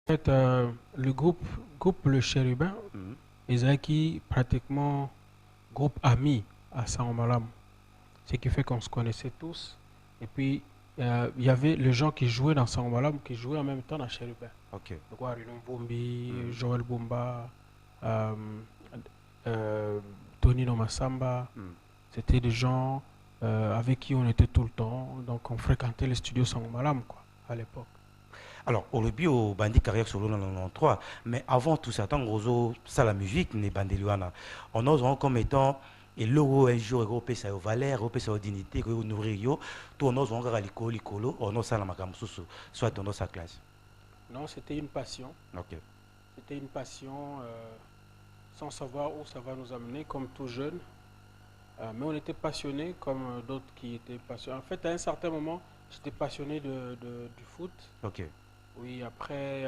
En fait, le groupe Le Chérubin, Mhm. ils acquis pratiquement groupe ami à Saint-Malam. Ce qui fait qu'on se connaissait tous. Et puis, il y avait les gens qui jouaient dans Saint-Malam qui jouaient en même temps dans Chérubin. Ok. Donc, Arinon Bombi, Mhm. Joël Bomba, euh, Tonino Massamba. Mhm. C'était des gens avec qui on était tout le temps. Donc, on fréquentait les studios Saint-Malam, quoi, à l'époque. Alors, au début, au bandit carrière solo dans le 93, mais avant tout ça, tant que ça, la musique, n'est bandeliwana. On ose comme étant, et l'euro un jour, européen, ça a valeur, européen, ça a dignité, nourrir yo, tout on ose encore à l'école, on ose ça la makamususu, soit on ose sa classe. Non, c'était une passion. Ok. C'était une passion sans savoir où ça va nous amener, comme tout jeune. Mais on était passionnés comme d'autres qui étaient passionnés. En fait, à un certain moment, j'étais passionné du foot. Ok. Oui, après,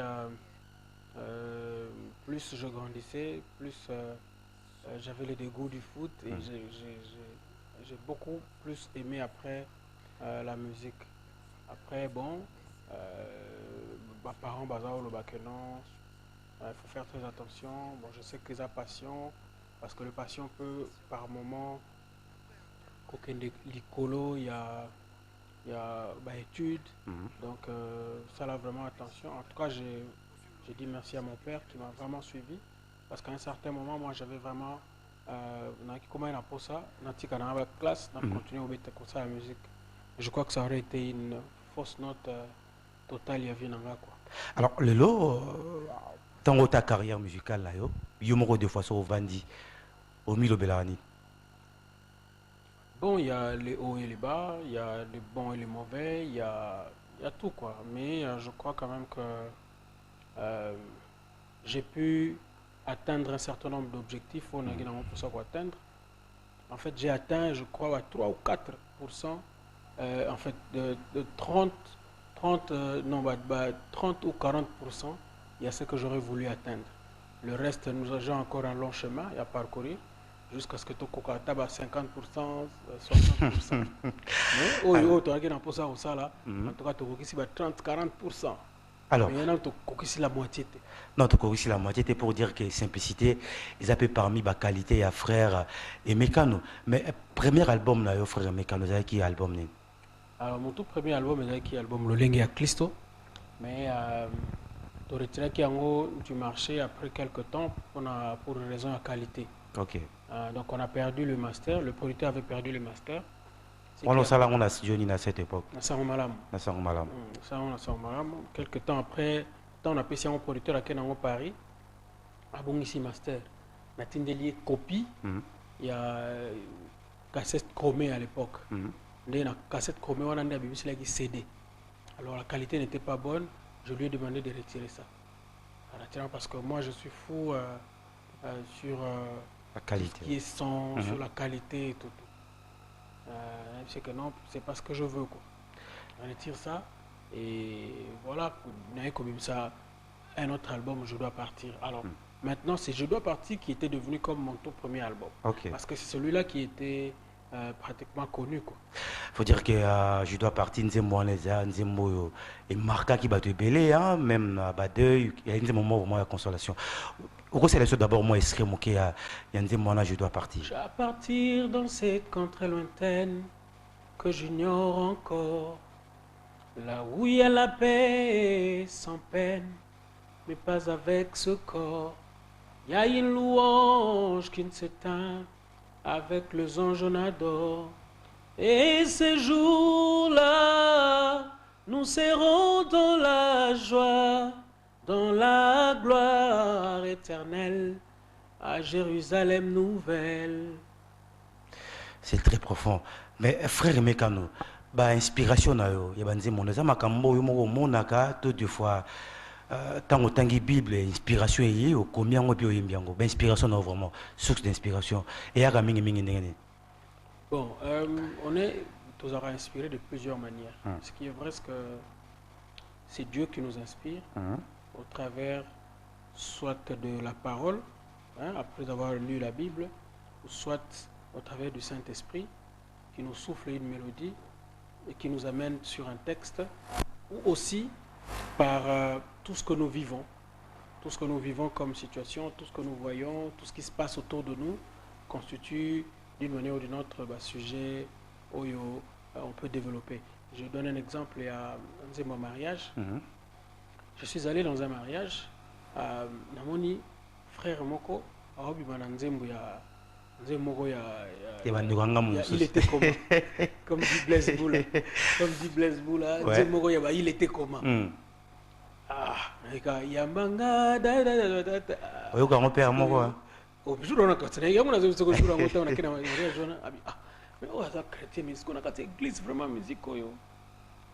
plus je grandissais, plus j'avais le dégoût du foot et Mhm. j'ai beaucoup plus aimé après la musique. Après, bon, mes parents, bazar, le bac non, il faut faire très attention. Bon, je sais que la passion, parce que le passion peut par moment aucun l'écolo, il y a bah, études. Mhm. Donc, ça là vraiment attention. En tout cas, j'ai dit merci à mon père qui m'a vraiment suivi. Parce qu'à un certain moment, moi, j'avais vraiment. Comment il a pour ça dans la classe, on Mhm. continue à mettre comme ça la musique. Je crois que ça aurait été une fausse note totale, il y avait quoi. Alors, le lot, tant que ta carrière musicale là, yo moko deux fois sur Vandi, au Milo Bellarani. Bon, il y a les hauts et les bas, il y a les bons et les mauvais, il y a tout quoi. Mais je crois quand même que euh, j'ai pu atteindre un certain nombre d'objectifs on a Mhm. pour ça atteindre. En fait, j'ai atteint, je crois, à 3 ou 4%, en fait, de 30, 30 non, 30 ou 40%, il y a ce que j'aurais voulu atteindre. Le reste, nous avons encore un long chemin à parcourir jusqu'à ce que tu aies 50%, 60%. Mais, Alors, tu as pour ça, là, en mhm. tout cas, tu as 30, 40%. Alors, Mais maintenant, tu as la moitié. non, tu corriges la moitié, c'est pour dire que simplicité, ils appellent parmi ma qualité à frère et mécano. Mais premier album, là, frère mécano, c'est qui album né? Alors, mon tout premier album est l'album Lolenge à Clisto. Mais tu retirais qu'il y a du marché après quelques temps pour raison de qualité. Ok. Donc on a perdu le master, le producteur avait perdu le master, ce On qui a a ça là, fait on a Johnny à cette époque. ça on malam. On a ça, on malam. Ça on a ça malam. Quelques temps après, on a passé un producteur à Kenan Paris, à bon ici master. On a tindelier copie, Mhm. il y a cassette chromée à l'époque. Mhm. On a cassette chromée, on a un BBC qui CD. Alors la qualité n'était pas bonne, je lui ai demandé de retirer ça. Parce que moi je suis fou sur La tout ce qualité. qui est son, Mhm. sur la qualité et tout. C'est que non, c'est pas ce que je veux quoi. On retire ça et voilà, on a comme ça un autre album, Je dois partir. Alors Mhm. maintenant c'est Je dois partir qui était devenu comme mon tout premier album. Ok. Parce que c'est celui-là qui était pratiquement connu quoi. Faut dire que je dois partir, nzembo les nzembo et marquant qui va te belé, hein, même à deuil, il y a un moment vraiment la consolation. Au c'est les d'abord moi inscrit mon qui il y a un moment je dois partir. Je dois partir dans cette contrée lointaine que j'ignore encore. Là où il y a la paix sans peine, mais pas avec ce corps. Il y a une louange qui ne s'éteint avec les anges on adore. Et ces jours-là, nous serons dans la joie, dans la gloire éternelle, à Jérusalem nouvelle. C'est très profond. Mais frère Mekano, bah inspiration na yo, ya banze mon za makambo yo moko monaka tout des fois tango tangi Bible inspiration yi o combien ngo bio yimbiango. Bah inspiration na vraiment source d'inspiration et ya mingi mingi ndenge. Bon, on est tous inspirés de plusieurs manières. Hmm. Ce qui est vrai, c'est que c'est Dieu qui nous inspire Mhm. au travers soit de la parole, hein, après avoir lu la Bible, ou soit au travers du Saint-Esprit qui nous souffle une mélodie et qui nous amène sur un texte, ou aussi par tout ce que nous vivons. Tout ce que nous vivons comme situation, tout ce que nous voyons, tout ce qui se passe autour de nous constitue d'une manière ou d'une autre sujet où on peut développer. Je donne un exemple, il y a mon mariage. Je suis allé dans un mariage, Namoni, frère Moko, il était comment? Comme dit Blaise Boula. Comme dit Blaise Boula, il était comment? Ah, Yambanga,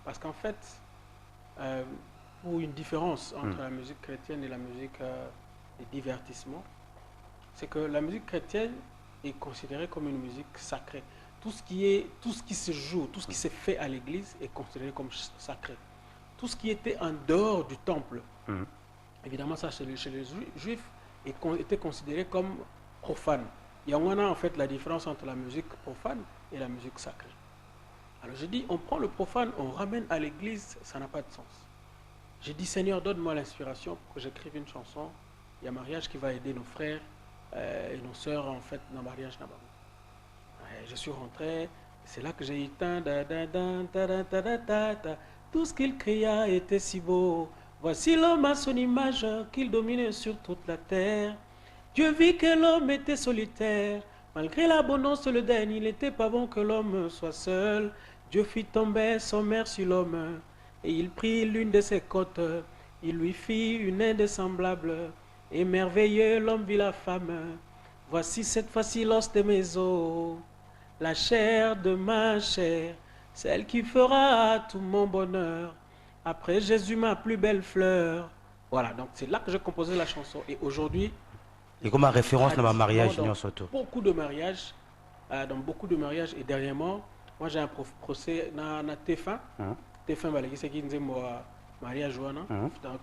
parce qu'en fait, pour une différence entre la musique chrétienne et la musique de divertissement, c'est que la musique chrétienne est considérée comme une musique sacrée. Tout ce qui se joue, tout ce qui se fait à l'église est considéré comme sacré. Tout ce qui était en dehors du temple, évidemment ça chez les juifs, était considéré comme profane. Il y a en fait la différence entre la musique profane et la musique sacrée. Alors je dis, on prend le profane, on ramène à l'église, ça n'a pas de sens. J'ai dit, Seigneur, donne-moi l'inspiration pour que j'écrive une chanson. Il y a un mariage qui va aider nos frères et nos sœurs, en fait, dans le mariage. Je suis rentré, c'est là que j'ai eu tout ce qu'il cria était si beau. Voici l'homme à son image, qu'il domine sur toute la terre. Dieu vit que l'homme était solitaire. Malgré l'abondance de l'Éden, il n'était pas bon que l'homme soit seul. Dieu fit tomber son mère sur l'homme, et il prit l'une de ses côtes. Il lui fit une aide semblable, et merveilleux l'homme vit la femme. Voici cette fois-ci l'os de mes os, la chair de ma chair, celle qui fera tout mon bonheur. Après Jésus, ma plus belle fleur. Voilà, donc c'est là que j'ai composé la chanson. Et aujourd'hui, et comme référence dans ma mariage, beaucoup de mariages, dans beaucoup de mariages, et dernièrement, moi j'ai un procès dans TF1. TF1, c'est qui dit mariage,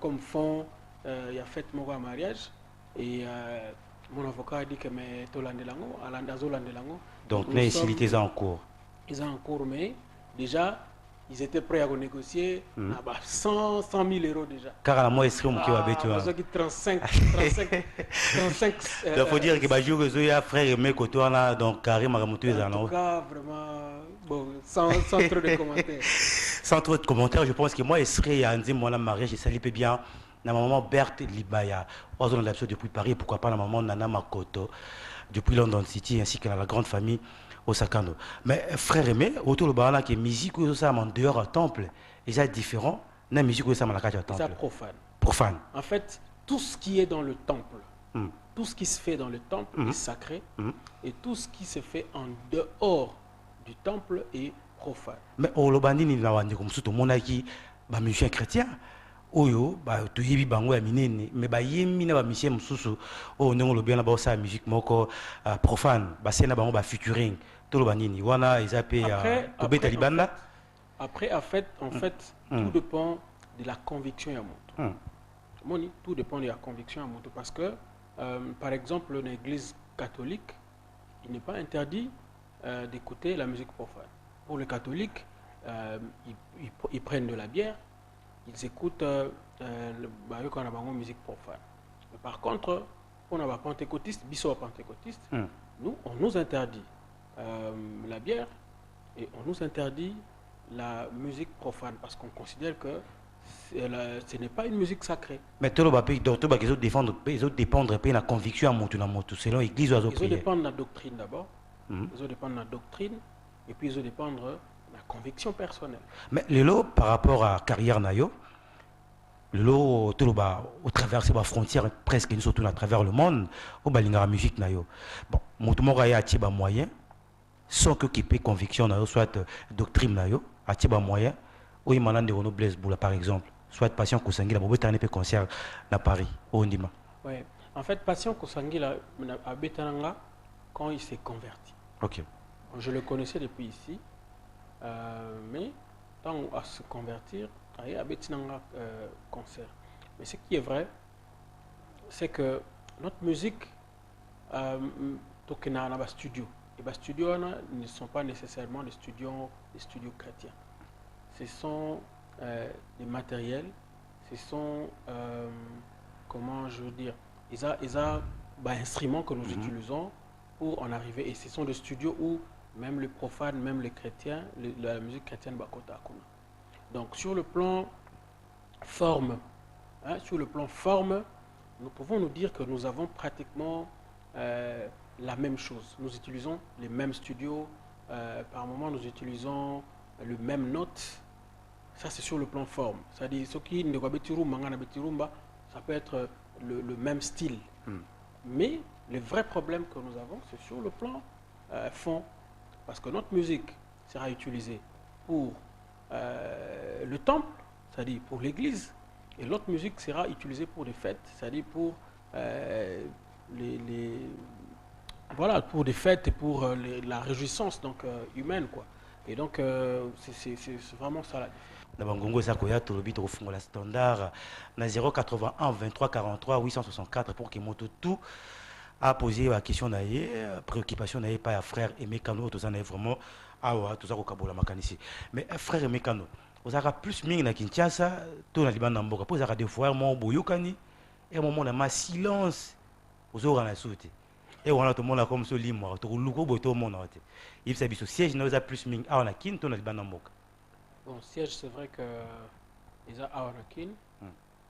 comme fond, il y a fait mon mariage. Et mon avocat a dit que mais donc les civilités en cours. Ils sont en cours, mais déjà, ils étaient prêts à renégocier 100 000 euros déjà. Car à la moi, est-ce qu'on va bêter 35. Il faut dire que il y a frère et mec autour là, donc Karim a remonté les en tout cas, vraiment, bon, sans trop de commentaires. Sans trop de commentaires, je pense que moi, il serait un dit mon mariage, ça lui bien. La maman Berthe Libaya, aux zones d'absolu depuis Paris, pourquoi pas la maman Nana Makoto depuis London City, ainsi que la grande famille au Sakano. Mais frère aimé, autour de Barana qui est musique ou ça en dehors du temple, et ça différent, la musique ou ça dans la cage temple. C'est profane. Profane. En fait, tout ce qui est dans le temple, tout ce qui se fait dans le temple est sacré, et tout ce qui se fait en dehors du temple est profane. Mais au Lobandini, il y a tout le monde qui est musicien chrétien. Oyo to yebi bango ya minene mais ba yemi na ba musicien mususu o ndongo lo bien ba sa musique moko profane ba sena bango ba featuring to lo banini wana ezape ya kobeta libanda. Après en fait tout dépend de la conviction ya moto. Moni, tout dépend de la conviction ya moto parce que par exemple l'église catholique, il n'est pas interdit d'écouter la musique profane. Pour les catholiques, ils prennent de la bière. Ils écoutent la musique profane. Mais par contre, on a pentecôtiste, biso pentecôtiste, nous, on nous interdit la bière et on nous interdit la musique profane parce qu'on considère que ce n'est pas une musique sacrée. Mais tout le monde ils défendre, ils dépendre de la conviction à motu selon l'église ou ils dépendent de la doctrine d'abord. Ils dépendent de la doctrine et puis ils dépendent la conviction personnelle. Mais le lot par rapport à carrière nayo, le lot tout au travers ces frontières presque nous surtout à travers le monde au balinga musique nayo. Bon, motumo ya tiba moyen sans que qui peut conviction nayo soit doctrine nayo a tiba moyen ou imana de Renaud Blaise Boula par exemple, soit Patient Kosangi la bobeta ne peut concert à Paris au Ndima. Oui, en fait Patient Kosangi la à Betananga quand il s'est converti. OK. Je le connaissais depuis ici. Mais tant à se convertir, il y a un concert. Mais ce qui est vrai, c'est que notre musique, il y a un studio. Et les studios ne sont pas nécessairement des studios chrétiens. Ce sont des matériels ce sont, comment je veux dire, ils ont instruments que nous utilisons pour en arriver. Et ce sont des studios où même les profanes, même les chrétiens, la musique chrétienne, bakota akuna. Donc sur le plan forme, hein, sur le plan forme, nous pouvons nous dire que nous avons pratiquement la même chose. Nous utilisons les mêmes studios, par moment nous utilisons le même note. Ça c'est sur le plan forme. C'est-à-dire ce qui ne ça peut être le même style. Mais le vrai problème que nous avons, c'est sur le plan fond. Parce que notre musique sera utilisée pour le temple, c'est-à-dire pour l'église, et l'autre musique sera utilisée pour des fêtes, c'est-à-dire pour voilà, pour des fêtes et pour la réjouissance donc, humaine, quoi. Et donc, c'est vraiment ça la différence. Na bangongo eza koya tolobi tokofungola standard na 081 23 43 864 pour que moto tout a posé la question na ye préoccupation na ye pas ya frère Aimé Kano tout ça na vraiment awa tout ça ko kabola makanisi mais frère Aimé Kano ozaka plus mingi na Kinshasa to na libanda mboka po ozaka des fois mon boyokani et moment na ma silence ozora na sauté et on a tout le monde comme so limo to luko boto mon na te il s'habille au siège na oza plus mingi awa na kin to na libanda mboka. Bon, siège, c'est vrai que les a Awanakin,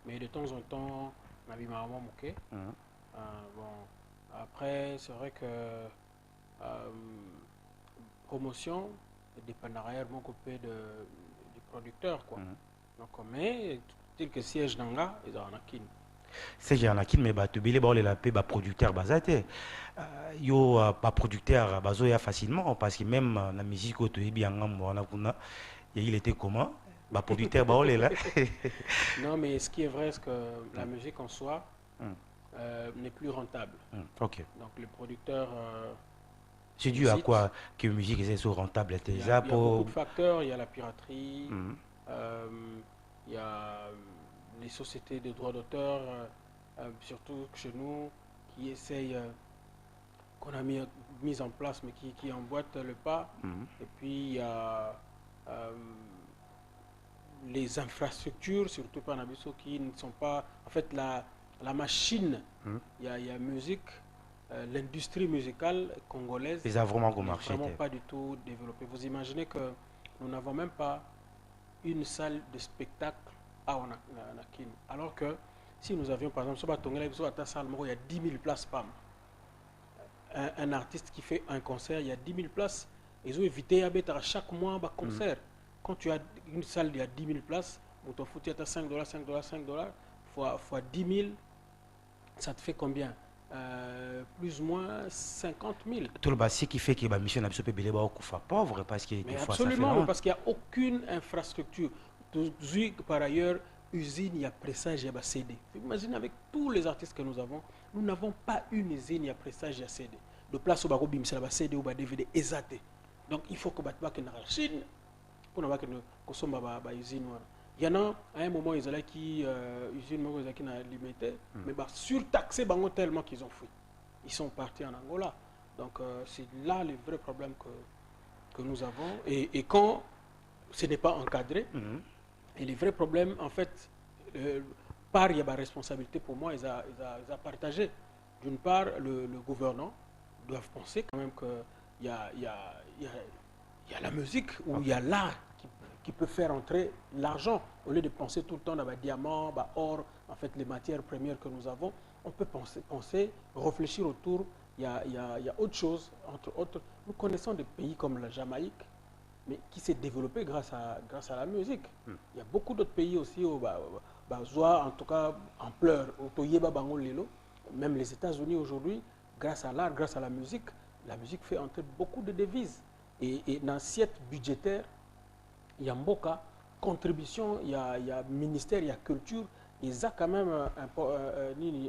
mais de temps en temps, on a vu ma maman moquer. Bon, après, c'est vrai que promotion dépend réellement coupé du producteur, quoi. Donc, mais tel que siège d'anga, ils ont Awanakin. Siège Awanakin, mais bah tu billes les la paix, bah producteur basate. Yo pas producteur bazoya facilement parce que même la musique auto est bien en et il était comment bah producteur bah là. Non mais ce qui est vrai c'est que la musique en soi n'est plus rentable. Ok. Donc le producteur c'est dû à quoi que la musique est so rentable il y a beaucoup de facteurs, il y a la piraterie, il y a les sociétés de droits d'auteur surtout chez nous qui essayent qu'on a mis en place mais qui emboîtent le pas. Et puis il y a les infrastructures, surtout par Nabiso, qui ne sont pas... En fait, la machine, il y a musique, l'industrie musicale congolaise n'est vraiment pas du tout développée. Vous imaginez que nous n'avons même pas une salle de spectacle à Onakin. Alors que si nous avions, par exemple, il y a 10 000 places par mois. Un artiste qui fait un concert, il y a 10 000 places. Ils ont évité à chaque mois un concert. Quand tu as une salle, il y a 10 000 places, tu as 5 $, 5 $, 5 $, fois 10 000, ça te fait combien plus ou moins 50 000. Tout le bas, qui fait que la mission n'a pas pauvre parce que mais absolument, parce qu'il n'y a aucune infrastructure. Par ailleurs, usine, il y a pressage, il y a CD. Imaginez avec tous les artistes que nous n'avons pas une usine, il y a pressage, il y a CD. De place au Bagobim, c'est la CD ou la DVD, exaté. Donc il faut que la Chine, pour que usine. Il y en a à un moment, ils allaient qui usine qui n'a limité, mais surtaxé tellement qu'ils ont fui. Ils sont partis en Angola. Donc c'est là le vrai problème que nous avons. Et quand ce n'est pas encadré, et les vrais problèmes, en fait, par il y a ma responsabilité pour moi, ils ont partagé. D'une part, le gouvernant doivent penser quand même qu'il y a la musique ou il y a l'art qui peut faire entrer l'argent. Au lieu de penser tout le temps dans les diamants, or, en fait, les matières premières que nous avons, on peut penser réfléchir autour. Il y a autre chose, entre autres. Nous connaissons des pays comme la Jamaïque, mais qui s'est développé grâce à la musique. Il y a beaucoup d'autres pays aussi où, en tout cas, ampleur, même les États-Unis aujourd'hui, grâce à l'art, grâce à la musique fait entrer beaucoup de devises. Et dans l'assiette budgétaire, il y a Mboka, contribution, il y a ministère, il y a culture, il y a quand même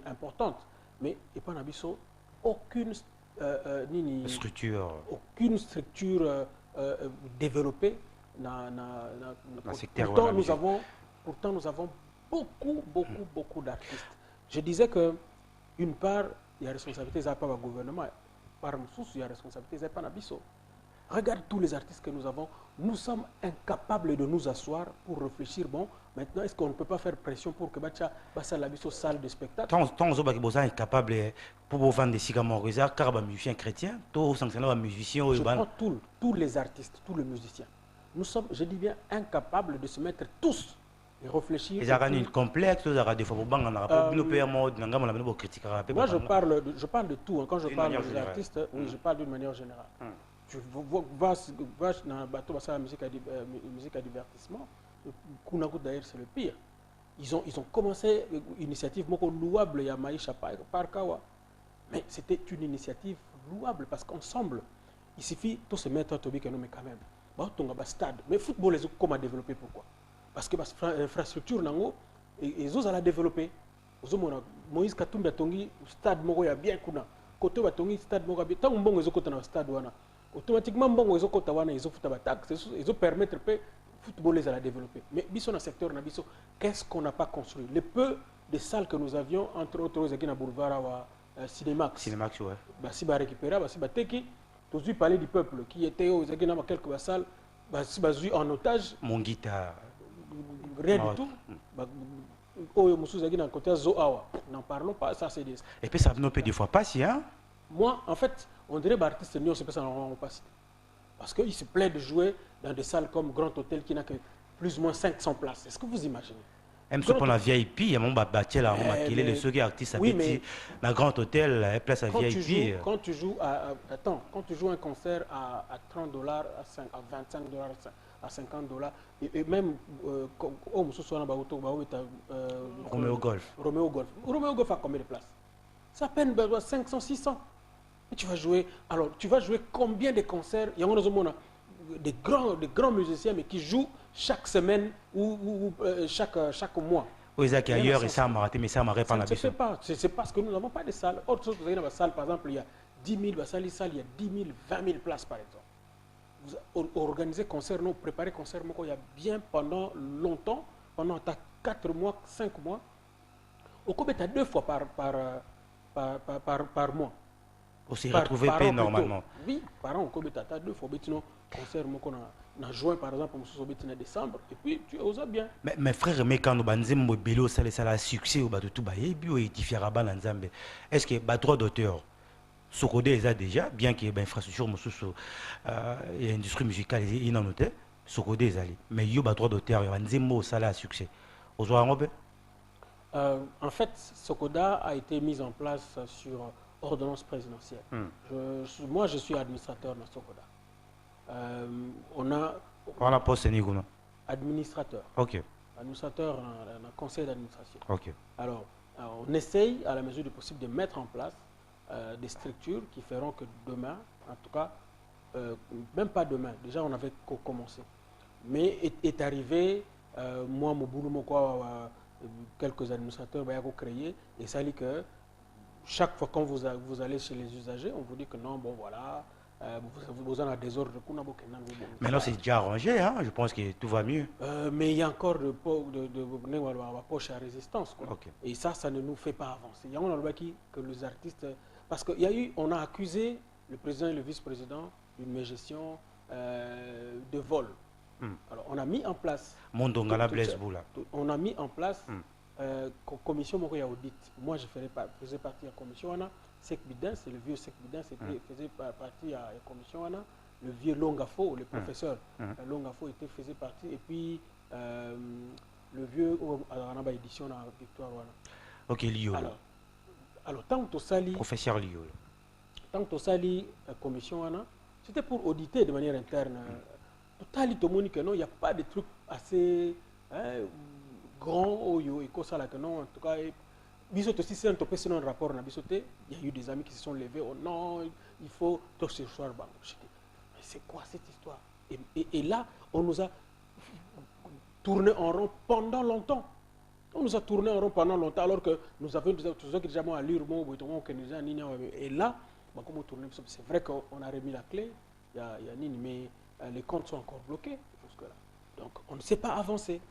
importante. Mais il n'y a pas aucune structure développée dans le secteur. Pourtant, nous avons beaucoup d'artistes. Je disais que, d'une part, il y a responsabilité, il n'y a pas le gouvernement. Par il y a responsabilité, il n'y a pas Nabiso. Regarde tous les artistes que nous avons. Nous sommes incapables de nous asseoir pour réfléchir. Bon, maintenant, est-ce qu'on ne peut pas faire pression pour que Bacha la salle de spectacle? Tant que vous êtes capable pour vendre des cigares, car les musiciens chrétiens, tous sanctionnés les musiciens. Je prends tous les artistes, tous les musiciens. Nous sommes, je dis bien, incapables de se mettre tous et réfléchir. Ils ont une complexe, ils ont des fois moi, je parle de tout. Quand je parle des artistes, oui, je parle d'une manière générale. Tu vas dans un bateau, la musique à divertissement. D'ailleurs, c'est le pire. Ils ont commencé une initiative louable, il y a Maïcha Parkawa. Mais c'était une initiative louable parce qu'ensemble, il suffit de se mettre à Tobi mais quand même. Stade. Mais le football, comment développer? Pourquoi? Parce que l'infrastructure, ils ont la développer. Moïse Katumbi a tongi stade moko ya bien kuna. Côté ba tongi stade moko bien. Tant mbongo ezokota na stade wana. Automatiquement mbongo ezokota wana ezofuta ba taxe, ezo permettre pe football les à la développer. Mais biso na secteur na biso, qu'est-ce qu'on n'a pas construit? Le peu de salles que nous avions entre autres aux na boulevard wa Cinemax. Cinemax ouais. Bah si ba récupérer, bah si ba teki, tous du palais du peuple qui était aux na quelques salles, bah si ba en otage. Mon guitare. Rien du tout. N'en parlons pas, ça c'est des... Et puis ça ne peut des fois pas si, hein? Moi, en fait, on dirait que l'artiste ne sait pas ça passe. Parce qu'il se plaît de jouer dans des salles comme Grand Hôtel qui n'a que plus ou moins 500 places. Est-ce que vous imaginez? Même si pour la VIP, il y a mon bâtiment là, on les ceux qui artistes oui, mais dans le Grand Hôtel, la place à VIP. Quand tu joues quand tu joues un concert à $30, à $25, à $50, et même Roméo Golf. Roméo Golf a combien de places? Ça peine 500, 600. Et tu vas jouer, alors tu vas jouer combien de concerts? Il y a des grands musiciens mais qui jouent chaque semaine ou chaque mois. Oui, c'est ailleurs et ça m'a raté, mais ça m'a pas. C'est parce que nous n'avons pas de salles. Autre chose, vous avez dans la salle, par exemple, il y a 10 000 salles, il y a 10 000, 20 000 places par exemple. Vous organisez concert, nous préparez concert, il y a bien pendant longtemps, pendant 4 mois, 5 mois. Au Kobe, tu as 2 fois par mois. Pour s'y retrouver paix normalement. Oui, par an, au Kobe, tu as 2 fois. Concert, en juin par exemple, en décembre, et puis tu oses bien. Mais frère, mais quand nous banzem mobile, ça a succès au bas de tout bas, et puis il diffère à Banzambe. Est-ce que les droits d'auteur, Sokodé les a déjà, bien qu'il y ait une infrastructure, il y a une industrie musicale, il y a une Sokodé les a. Mais il y a des droits d'auteur, banzem ça a succès. En fait, Sokoda a été mis en place sur ordonnance présidentielle. Moi, je suis administrateur de Sokoda. On a poste administrateur. Ok. Administrateur dans le conseil d'administration. Ok. Alors, on essaye à la mesure du possible de mettre en place des structures qui feront que demain, en tout cas, même pas demain, déjà on avait commencé. Mais est arrivé, moi, mon boulot, quelques administrateurs ont créé, et ça dit que chaque fois quand vous allez chez les usagers, on vous dit que non, bon voilà, vous en avez des ordres. Maintenant c'est déjà arrangé, hein? Je pense que tout va mieux. Mais il y a encore de poche à résistance. Quoi. Okay. Et ça ne nous fait pas avancer. Il y a un que les artistes... Parce qu'on a accusé le président et le vice-président d'une mégestion de vol. Alors on a mis en place... On a mis en place commission audit. Moi je faisais partie de la commission. Sekbidin, c'est le vieux Sekbidin, faisait partie de la commission. Le vieux Longafo, le professeur Longafo faisait partie. Et puis le vieux on a édition à Victoire. Ok, Lio. Alors tant que Sali. Professeur Lio. Tant que Sali, commission, c'était pour auditer de manière interne. Tout le monde que non, il n'y a pas de trucs assez grands et comme ça là que non, en tout cas. Bisote, si c'est un topé, sinon un rapport, il y a eu des amis qui se sont levés. Oh non, il faut tout ce soir. Mais c'est quoi cette histoire? Et là, on nous a tourné en rond pendant longtemps. On nous a tourné en rond pendant longtemps, alors que nous avions déjà à lire et là, c'est vrai qu'on a remis la clé, mais les comptes sont encore bloqués jusque-là. Donc, on ne sait pas avancer.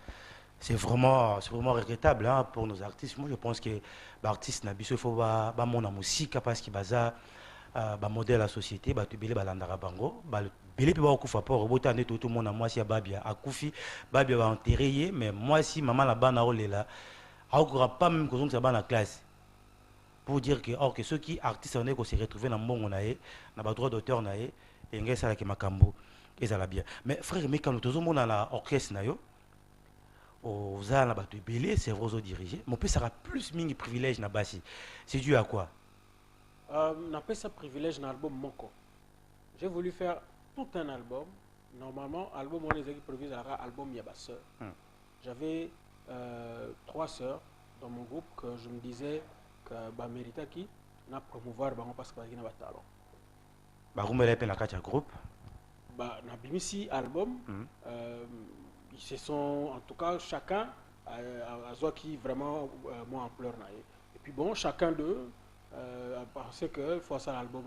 C'est vraiment regrettable hein, pour nos artistes. Moi, je pense que l'artiste n'a pas faut mon musique parce qu'il basa modèle la société, ba tubele ba landara bango, ba ebele mpe bakokufa mpo robota nde totomona mwasi ya babia akufi babia baenterre ye mais mwasi mama na bana olela akokoka pas même kozongisa bana classe pour dire que or que ceux qui artistes on est qu'on se retrouver dans mbongo na ye na ba droit d'auteur na ye engé sala ke makambo ezala bien mais frère Meka nous tozomona na orchestre na yo aux ala bato ebele c'est vrai aux diriger mais peut ça plus mingi privilège na basi c'est dû à quoi n'a pas ça privilège dans l'album Moko. J'ai voulu faire tout un album. Normalement, album on les a prévu album Yaba Sœur. J'avais 3 sœurs dans mon groupe que je me disais que bah mérita qui n'a promouvoir bah parce que n'a pas talent. Bah vous me l'avez la carte groupe. Bah n'a bimisi album. Ils se sont en tout cas chacun a soit qui vraiment moi ampleur na. Et puis bon chacun d'eux parce que faut ça l'album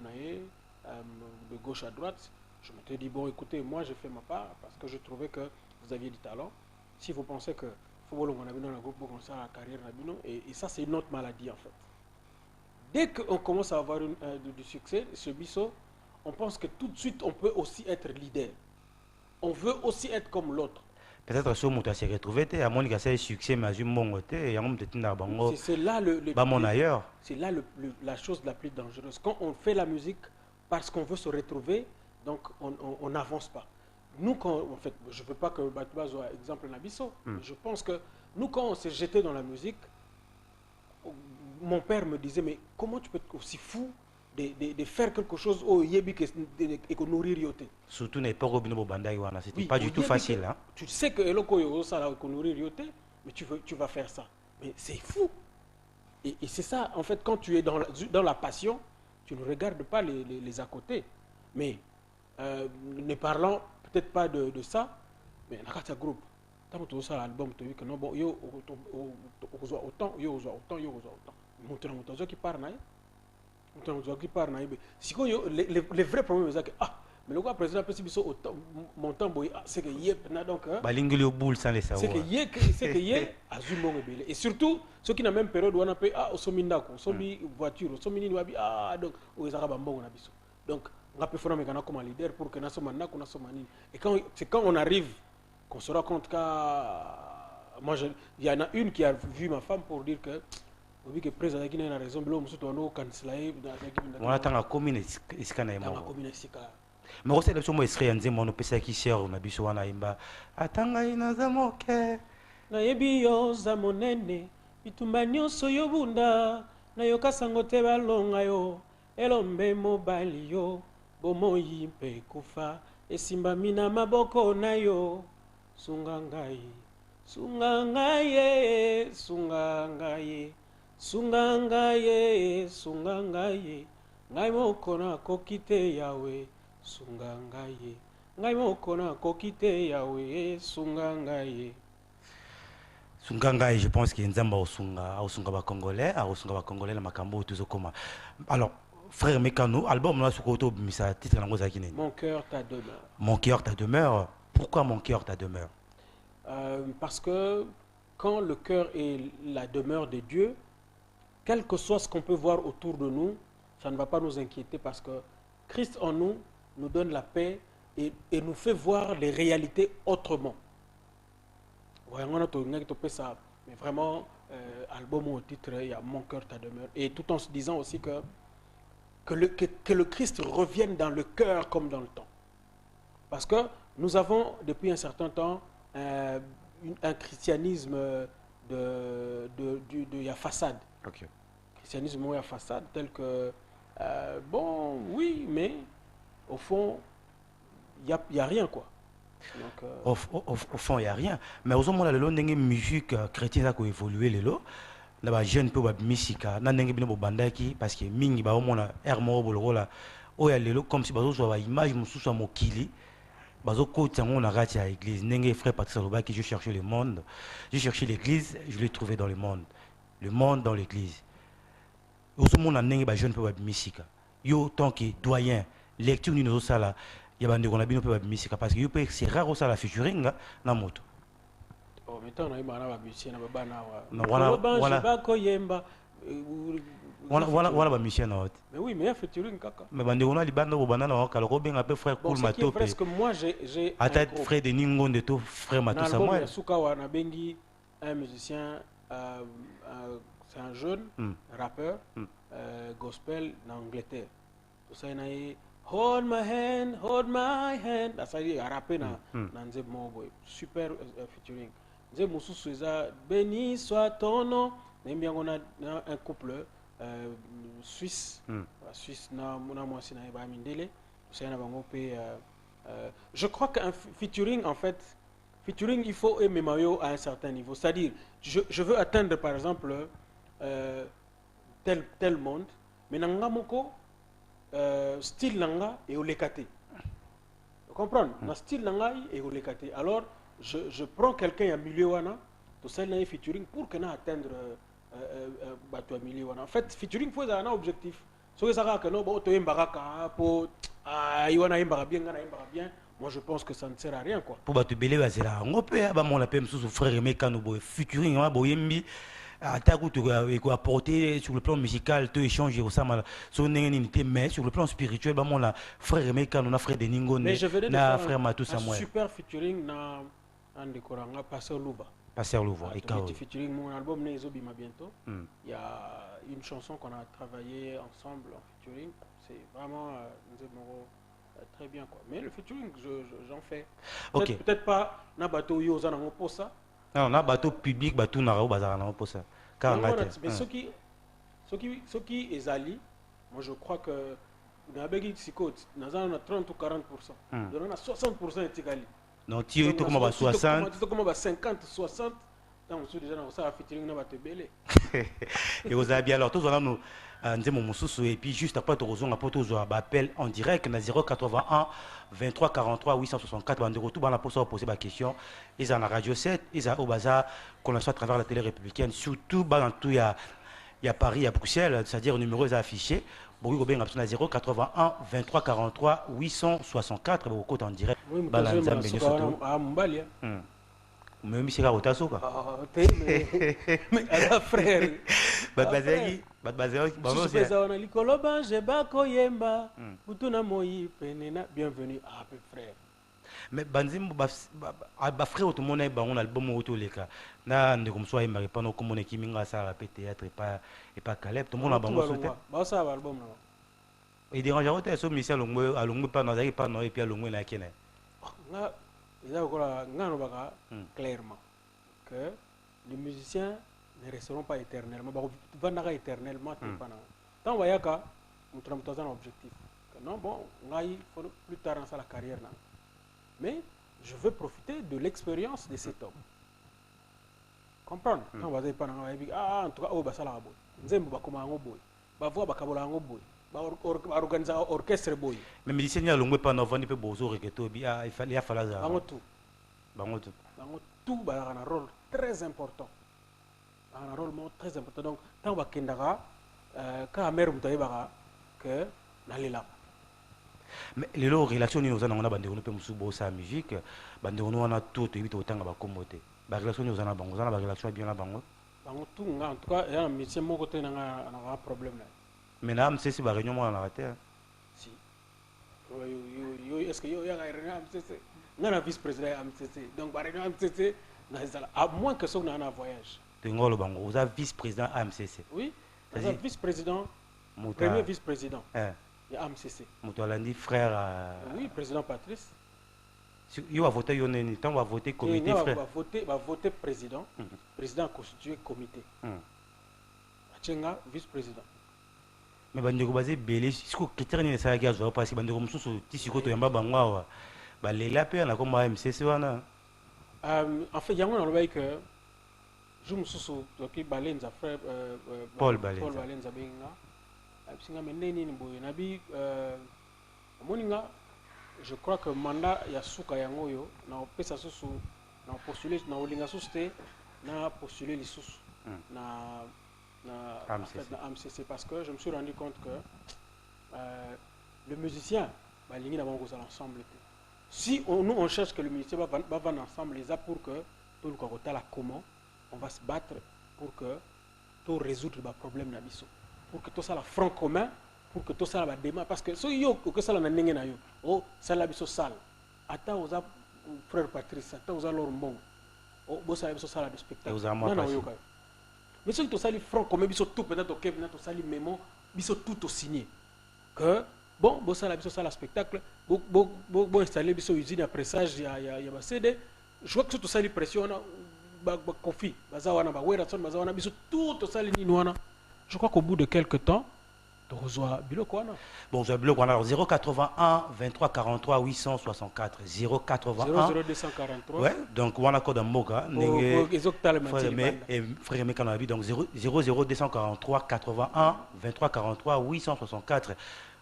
de gauche à droite, je m'étais dit bon écoutez moi j'ai fait ma part parce que je trouvais que vous aviez du talent. Si vous pensez que faut on a dans le groupe pour commencer la carrière et ça c'est une autre maladie en fait. Dès qu'on commence à avoir du succès, ce biseau, on pense que tout de suite on peut aussi être leader. On veut aussi être comme l'autre. Peut-être que on s'est retrouvé à mon succès mais à mon côté et on c'est là c'est là la chose la plus dangereuse quand on fait la musique parce qu'on veut se retrouver donc on n'avance pas nous quand en fait je veux pas que Batouba soit exemple Nabiso mais je pense que nous quand on s'est jeté dans la musique mon père me disait mais comment tu peux être aussi fou de faire quelque chose au yebi et que nourrir yote surtout n'est pas Robino Bandai wana c'était pas du tout facile hein tu sais que eloko yo ça la nourrir yote mais tu vas faire ça mais c'est fou et c'est ça en fait quand tu es dans la passion tu ne regardes pas les à côté mais ne parlant peut-être pas de ça mais nakata groupe tant que ça l'album tu dis que non bon yo autant monter qui part na si les vrais problèmes c'est que mais le gars président peut se montant boy c'est que yep na donc balingeli au boule sans les savoir c'est que yé azumo rebelle et surtout ceux qui n'a même période où on a payé osomi ndako osomi voiture osomi nini wabi donc ozaka bambongo na biso donc on a pu faire un comme leader pour que na soma ndako na soma nini et quand on arrive qu'on se rend compte il y en a une qui a vu ma femme pour dire que oui que président qui n'a raison blo musuto ndo kanselaye on attend à commune iskana yemo commune isika mais aussi le somo esri yanze mono pesa ki sœur na biso wana imba atanga ina za moke na yebi yo za monene bitumba nyonso yo bunda na yo kasango te balonga yo elombe mobali yo bomoyi mpe kufa esimba mina maboko na yo sunga ngai sunga ngai sunga ngai sunga ngai sunga ngai ngai moko na kokite yawe sunga ngai ngai moko na kokite yawe sunga ngai Sungangai, je pense qu'il y a un Sunga congolais, Sunga congolais, la makambo, tout ça comme. Alors, frère Mekano, album là, sur Koto, mais ça titre en gros Akine. Mon cœur ta demeure. Mon cœur ta demeure. Pourquoi mon cœur ta demeure? Parce que quand le cœur est la demeure de Dieu, quel que soit ce qu'on peut voir autour de nous, ça ne va pas nous inquiéter parce que Christ en nous nous donne la paix et nous fait voir les réalités autrement. Mais vraiment, album au titre, il y a Mon cœur ta demeure. Et tout en se disant aussi que le Christ revienne dans le cœur comme dans le temps. Parce que nous avons, depuis un certain temps, un christianisme de la façade. Okay. Christianisme de la façade, tel que, bon, oui, mais au fond, il n'y a rien, quoi. Donc, au fond, il n'y a rien. Mais aux hommes, la musique chrétienne a évolué. Les jeunes peuvent musique, parce que mingi ba omona hermo bolola oya lelo comme si bazo so ba image mususu so mokili bazo ko tsango na rati à l'église nenge frère Patrice Loba qui je cherchais le monde, je cherchais l'église, je l'ai trouvé dans le monde dans l'église. Aux hommes nenge ba jeune peuvent musique yo tant que doyen lecture ni no sala ya bande ko na bino peuvent musique parce que yo peut c'est rare au sala featuring na moto. Oh, maintenant on a eu bana ba musicien na bana wa. Voilà. Ba ko yemba Voilà ba mission na haute. Mais oui, mais il y a featuring kaka. Mais bande on a libanda au banana au kalo bien un peu frère Bon, cool ce qui est matope. vrai, c'est que moi j'ai Attaque frère de Ningon de tout frère Matou dans l'album Samuel. Yasukawa Nabengi, un musicien, c'est un jeune rappeur gospel en Angleterre. Tout ça, il a hold my hand. Ça il a rappé dans Nzeb Moboy. Super featuring. Nzeb Moussou Souza, béni soit ton nom. On a un couple suisse. Suisse, je crois qu'un featuring, en fait, featuring, il faut aimer Mayo à un certain niveau. C'est-à-dire, je veux atteindre, par exemple, tel monde, mais Nangamoko, style Nanga et Olekate. Vous comprenez? Dans style Nanga et Olekate. Alors, je prends quelqu'un à milieu wana, tout ça, il y a featuring pour que atteindre bateau à milieu wana. En fait, featuring, il faut avoir un objectif. So que ça que non, bon, tu es pour bien. Moi, je pense que ça ne sert à rien, quoi. Pour battre belé bazela, on peut mon appel sous frère Mekano boy featuring on boyembi attaque tu apporter sur le plan musical tu échanger au sama son unité mais sur le plan spirituel ba mon la frère Mekano na frère de Ningo na frère Matou Samuel. Super featuring na Andekoranga Passer Louba. Passer Louba et Kao. Featuring mon album Nezobima bientôt. Il y a une chanson qu'on a travaillé ensemble en featuring, c'est vraiment très bien quoi. Mais le featuring j'en fais. Peut-être pas na bateau yoza na posa. Non, na bateau public bateau na ro bazara na posa. Mais ceux qui ezali, moi je crois que na begi psychote na 30 ou 40%. Donc on a 60% etigali. Donc tu comme ba 60, tu comme ba 50 60. Donc déjà on ça featuring na bateau belé. Et vous avez bien alors tous on a nous et puis juste après tu rejoins après tu appel en direct na 081 23 43 864 bande retour dans la poser ma question ils en la radio 7 ils a au bazar qu'on soit à travers la télé républicaine surtout dans tout il y a Paris à Bruxelles c'est-à-dire le numéro est affiché beaucoup bien absolument 081 23 43 864 beaucoup en direct balanza surtout même si la rotation quoi mais à frère Badbazeli on likolo banje bako yemba utuna moyi penena bienvenue à peu frère mais banzim ba frère tout le monde est bon album auto leka na ndeko mswa yemba pas no komone kiminga ça la théâtre et pas Caleb tout le monde a bon sauté ba ça album non et dérange à so Michel alongwe pas na pas no et puis alongwe na kene nga il a ngano baka clairement que les musiciens ne resteront pas éternellement. Ils vont pas éternellement. Tant que nous avons un objectif. Non, bon, il faut plus tard dans la carrière. Mais je veux profiter de l'expérience de cet homme. Comprendre? Quand on va dire, en tout cas, on va faire ça. Nous allons organiser un orchestre. Mais les musiciens ne pas vendre peu beaux reggaeton. Il fallait faire ça. Tout a un rôle très important. Un rôle très important. Donc, quand on va quand mère que d'aller là. Mais les relations nous avons bande on peut musubo sa musique bande on a tout et vite autant ba commoté. Ba relation nous avons bango, ba relation bien la bango. Bango tout en tout cas, il y a un métier mon côté un problème là. Mais là, c'est ba réunion moi en arrêté. Si. Est-ce que yo ya réunion MCC? On a vice-président MCC. Donc ba réunion MCC à moins que ça on a un voyage. Ngolo bango, vous avez vice-président AMCC. Oui. Vous avez vice-président. Premier vice-président. Il y a AMCC. Moutolandi frère. Oui, président Patrice. Il va voter il va voter comité frère. Va voter président. Président constitué comité. Tchenga vice-président. Mais bandeko basé belé, ce que critère ni ça gaz parce que bandeko mususu tisiko to yamba bangwa ba lela pe na comme AMCC wana. En fait, il y a un que je me suis dit Balenza frère Paul Balenza benga singa meneni ni boye nabi moninga je crois que mandat ya suka yango yo na pesa susu na postuler na olinga suste na postuler les sous na AMCC parce que je me suis rendu compte que le musicien balingi na bango ensemble. Si nous on cherche que le musicien va vendre ensemble les a pour que tout le côté là comment on va se battre pour que tout résoudre le problème na biso. pour que tout ça la front commun, pour que tout ça la démarre. Parce que si yo que ça la n'engage na yo, oh ça la biso sale. Ata oza frère Patrice, ata oza leur bon. Oh bo ça la biso sale de spectacle. Non non yo. Mais si tout ça li front commun biso tout peut-être au Québec, tout ça li mémo, biso tout au signé. Que bon bo ça la biso sale spectacle, bo installer biso usine à pressage ya ba CD. Je vois que tout ça li pression ba Kofi, baza wana ba Werason, baza wana biso tout ça li ni wana. Je crois qu'au bout de quelques temps, tu reçois Biloko wana. Bon, vous avez Biloko wana. Alors 081 23 43 864 081 00243. Ouais, donc wana code Mboka. Frère Meka na donc 00243 81 23 43 864.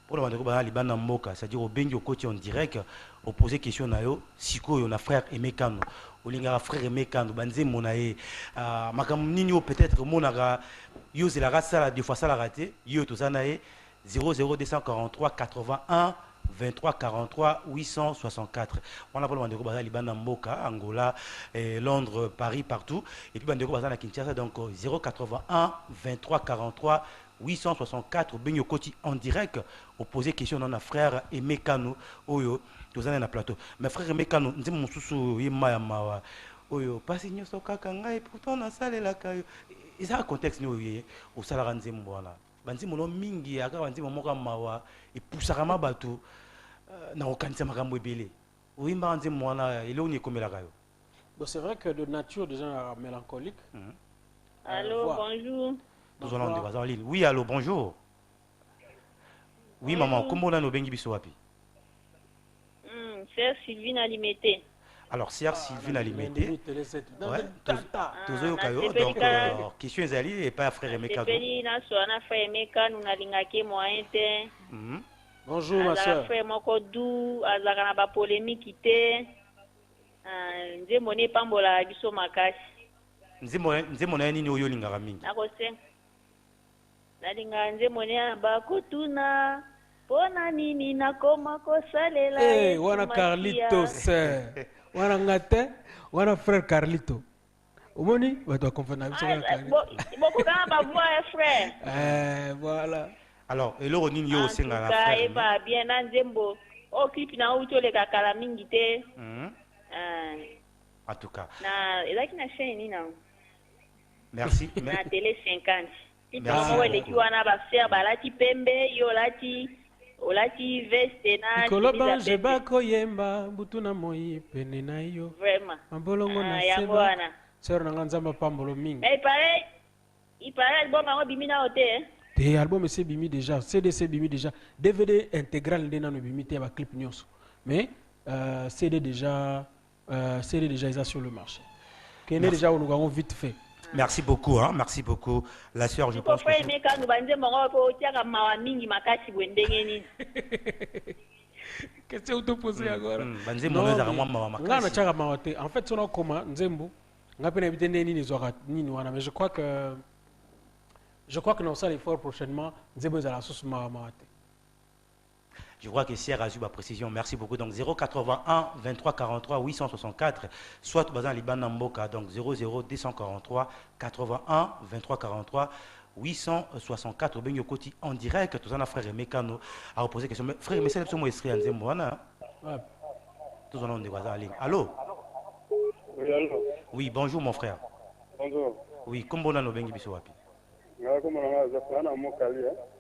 Pour le moment, Liban Mboka, c'est-à-dire au Bengi au côté en direct, au poser question na yo, siko yo na frère Emekano, au linga frère Emekano, banze monae, makam nini peut-être monara, yo c'est la race la deux fois ça la raté, yo tout ça nae 00243 81 23 43 864. On a pour le moment Liban Mboka, Angola, Londres, Paris, partout, et puis Bandeko Bazana Kinshasa, donc 081 23 43 864 Benyo Koti en direct opposé question à frère Emekano oyo tous na plateau mais frère Emekano nzi mususu yema ya mawa oyo pasi nyoso kaka ngai pourtant na salle la kayo isa contexte ni oyo au salara nzembo wana banzi mono mingi aka banzi moka mawa et poussaka mabatu na okanisa makambo ebele oyimba nzembo wana ile oni komela kayo. Bon, c'est vrai que de nature déjà mélancolique. Allô, bonjour. Nous allons de en ligne. Oui, allô, bonjour. Oui, maman, comment on a nos bengi biso wapi? Sœur Sylvine Alimété. Alors, sœur Sylvine Alimété. Ouais, tous eux kayo. Donc, question Zali et pas frère Emeka. Peli na soana frère Emeka nous na lingaki moyen te. Bonjour ma sœur. Frère moko dou azaka na ba polémique te. Nzembo ne pambola biso makasi. Nzembo na nini oyo lingaka mingi? Nakose. Nalinga nzembo ne bakutuna. Pona nini nakoma kosalela. Eh, wana Carlitos. Wana ngate, wana frère Carlito. Omoni, va toi confondre avec Carlito. Beaucoup quand ba voix frère. Voilà. Alors, et l'eau nini yo singa la frère. Ka eba bien na nzembo. Occupe na uto le kakala mingi te. En tout cas. Na elaki na chaîne ni na. Merci. Na télé 50. Merci. Moi les qui wana ba faire balati pembe yo lati olati veste na Koloba je ba koyemba butuna moi pene na yo. Vraiment. Mabolongo na seba. Sœur na nzamba pambolo mingi. Mais il paraît bon ma bimina ote. Te album c'est bimi déjà, CDC bimi déjà, DVD intégral de nanu bimi te ba clip nyonso. Mais CD déjà ils sur le marché. Qu'est déjà on avons vite fait. Merci beaucoup, hein. Merci beaucoup. La sœur, je pense que... Qu'est-ce que tu poses encore? En fait, si on a comment, Nzembo, on a mais je crois que nous allons faire prochainement. Nzembo est à la sauce Mahamate. Je crois que Sierra a eu ma précision. Merci beaucoup. Donc 081 23 43 864, soit Bazan Liban Namboka, donc 00 243 81 23 43 864 Benyo Koti en direct. Tout ça, frère Mekano a posé question. Frère, mais c'est le esprit en Zembo. Tout ça, on est en ligne. Allô? Oui, allô? Oui, bonjour mon frère. Bonjour. Oui, comment on a nos bengi biso wapi?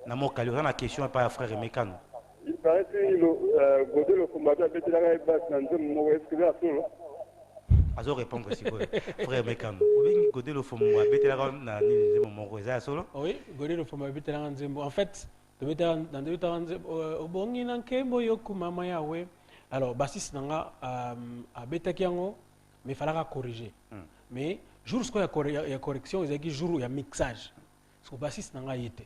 Na Mokali, on a une question pas à frère Mekano. Il paraît que Godé le combattant a été là et bas dans un moment est-ce que là tout Azo répondre si vous frère Mekano. Godé le fomo a été là dans ni moment quoi solo. Oui, Godé le fomo a été là dans Zembo. En fait, dans deux temps obongi nankembo yoku mama yawe. Alors basis nanga a beta kiango mais fallait corriger. Mais jour ce qu'il y a correction, il y a jour il y a mixage. Parce que basis nanga yete.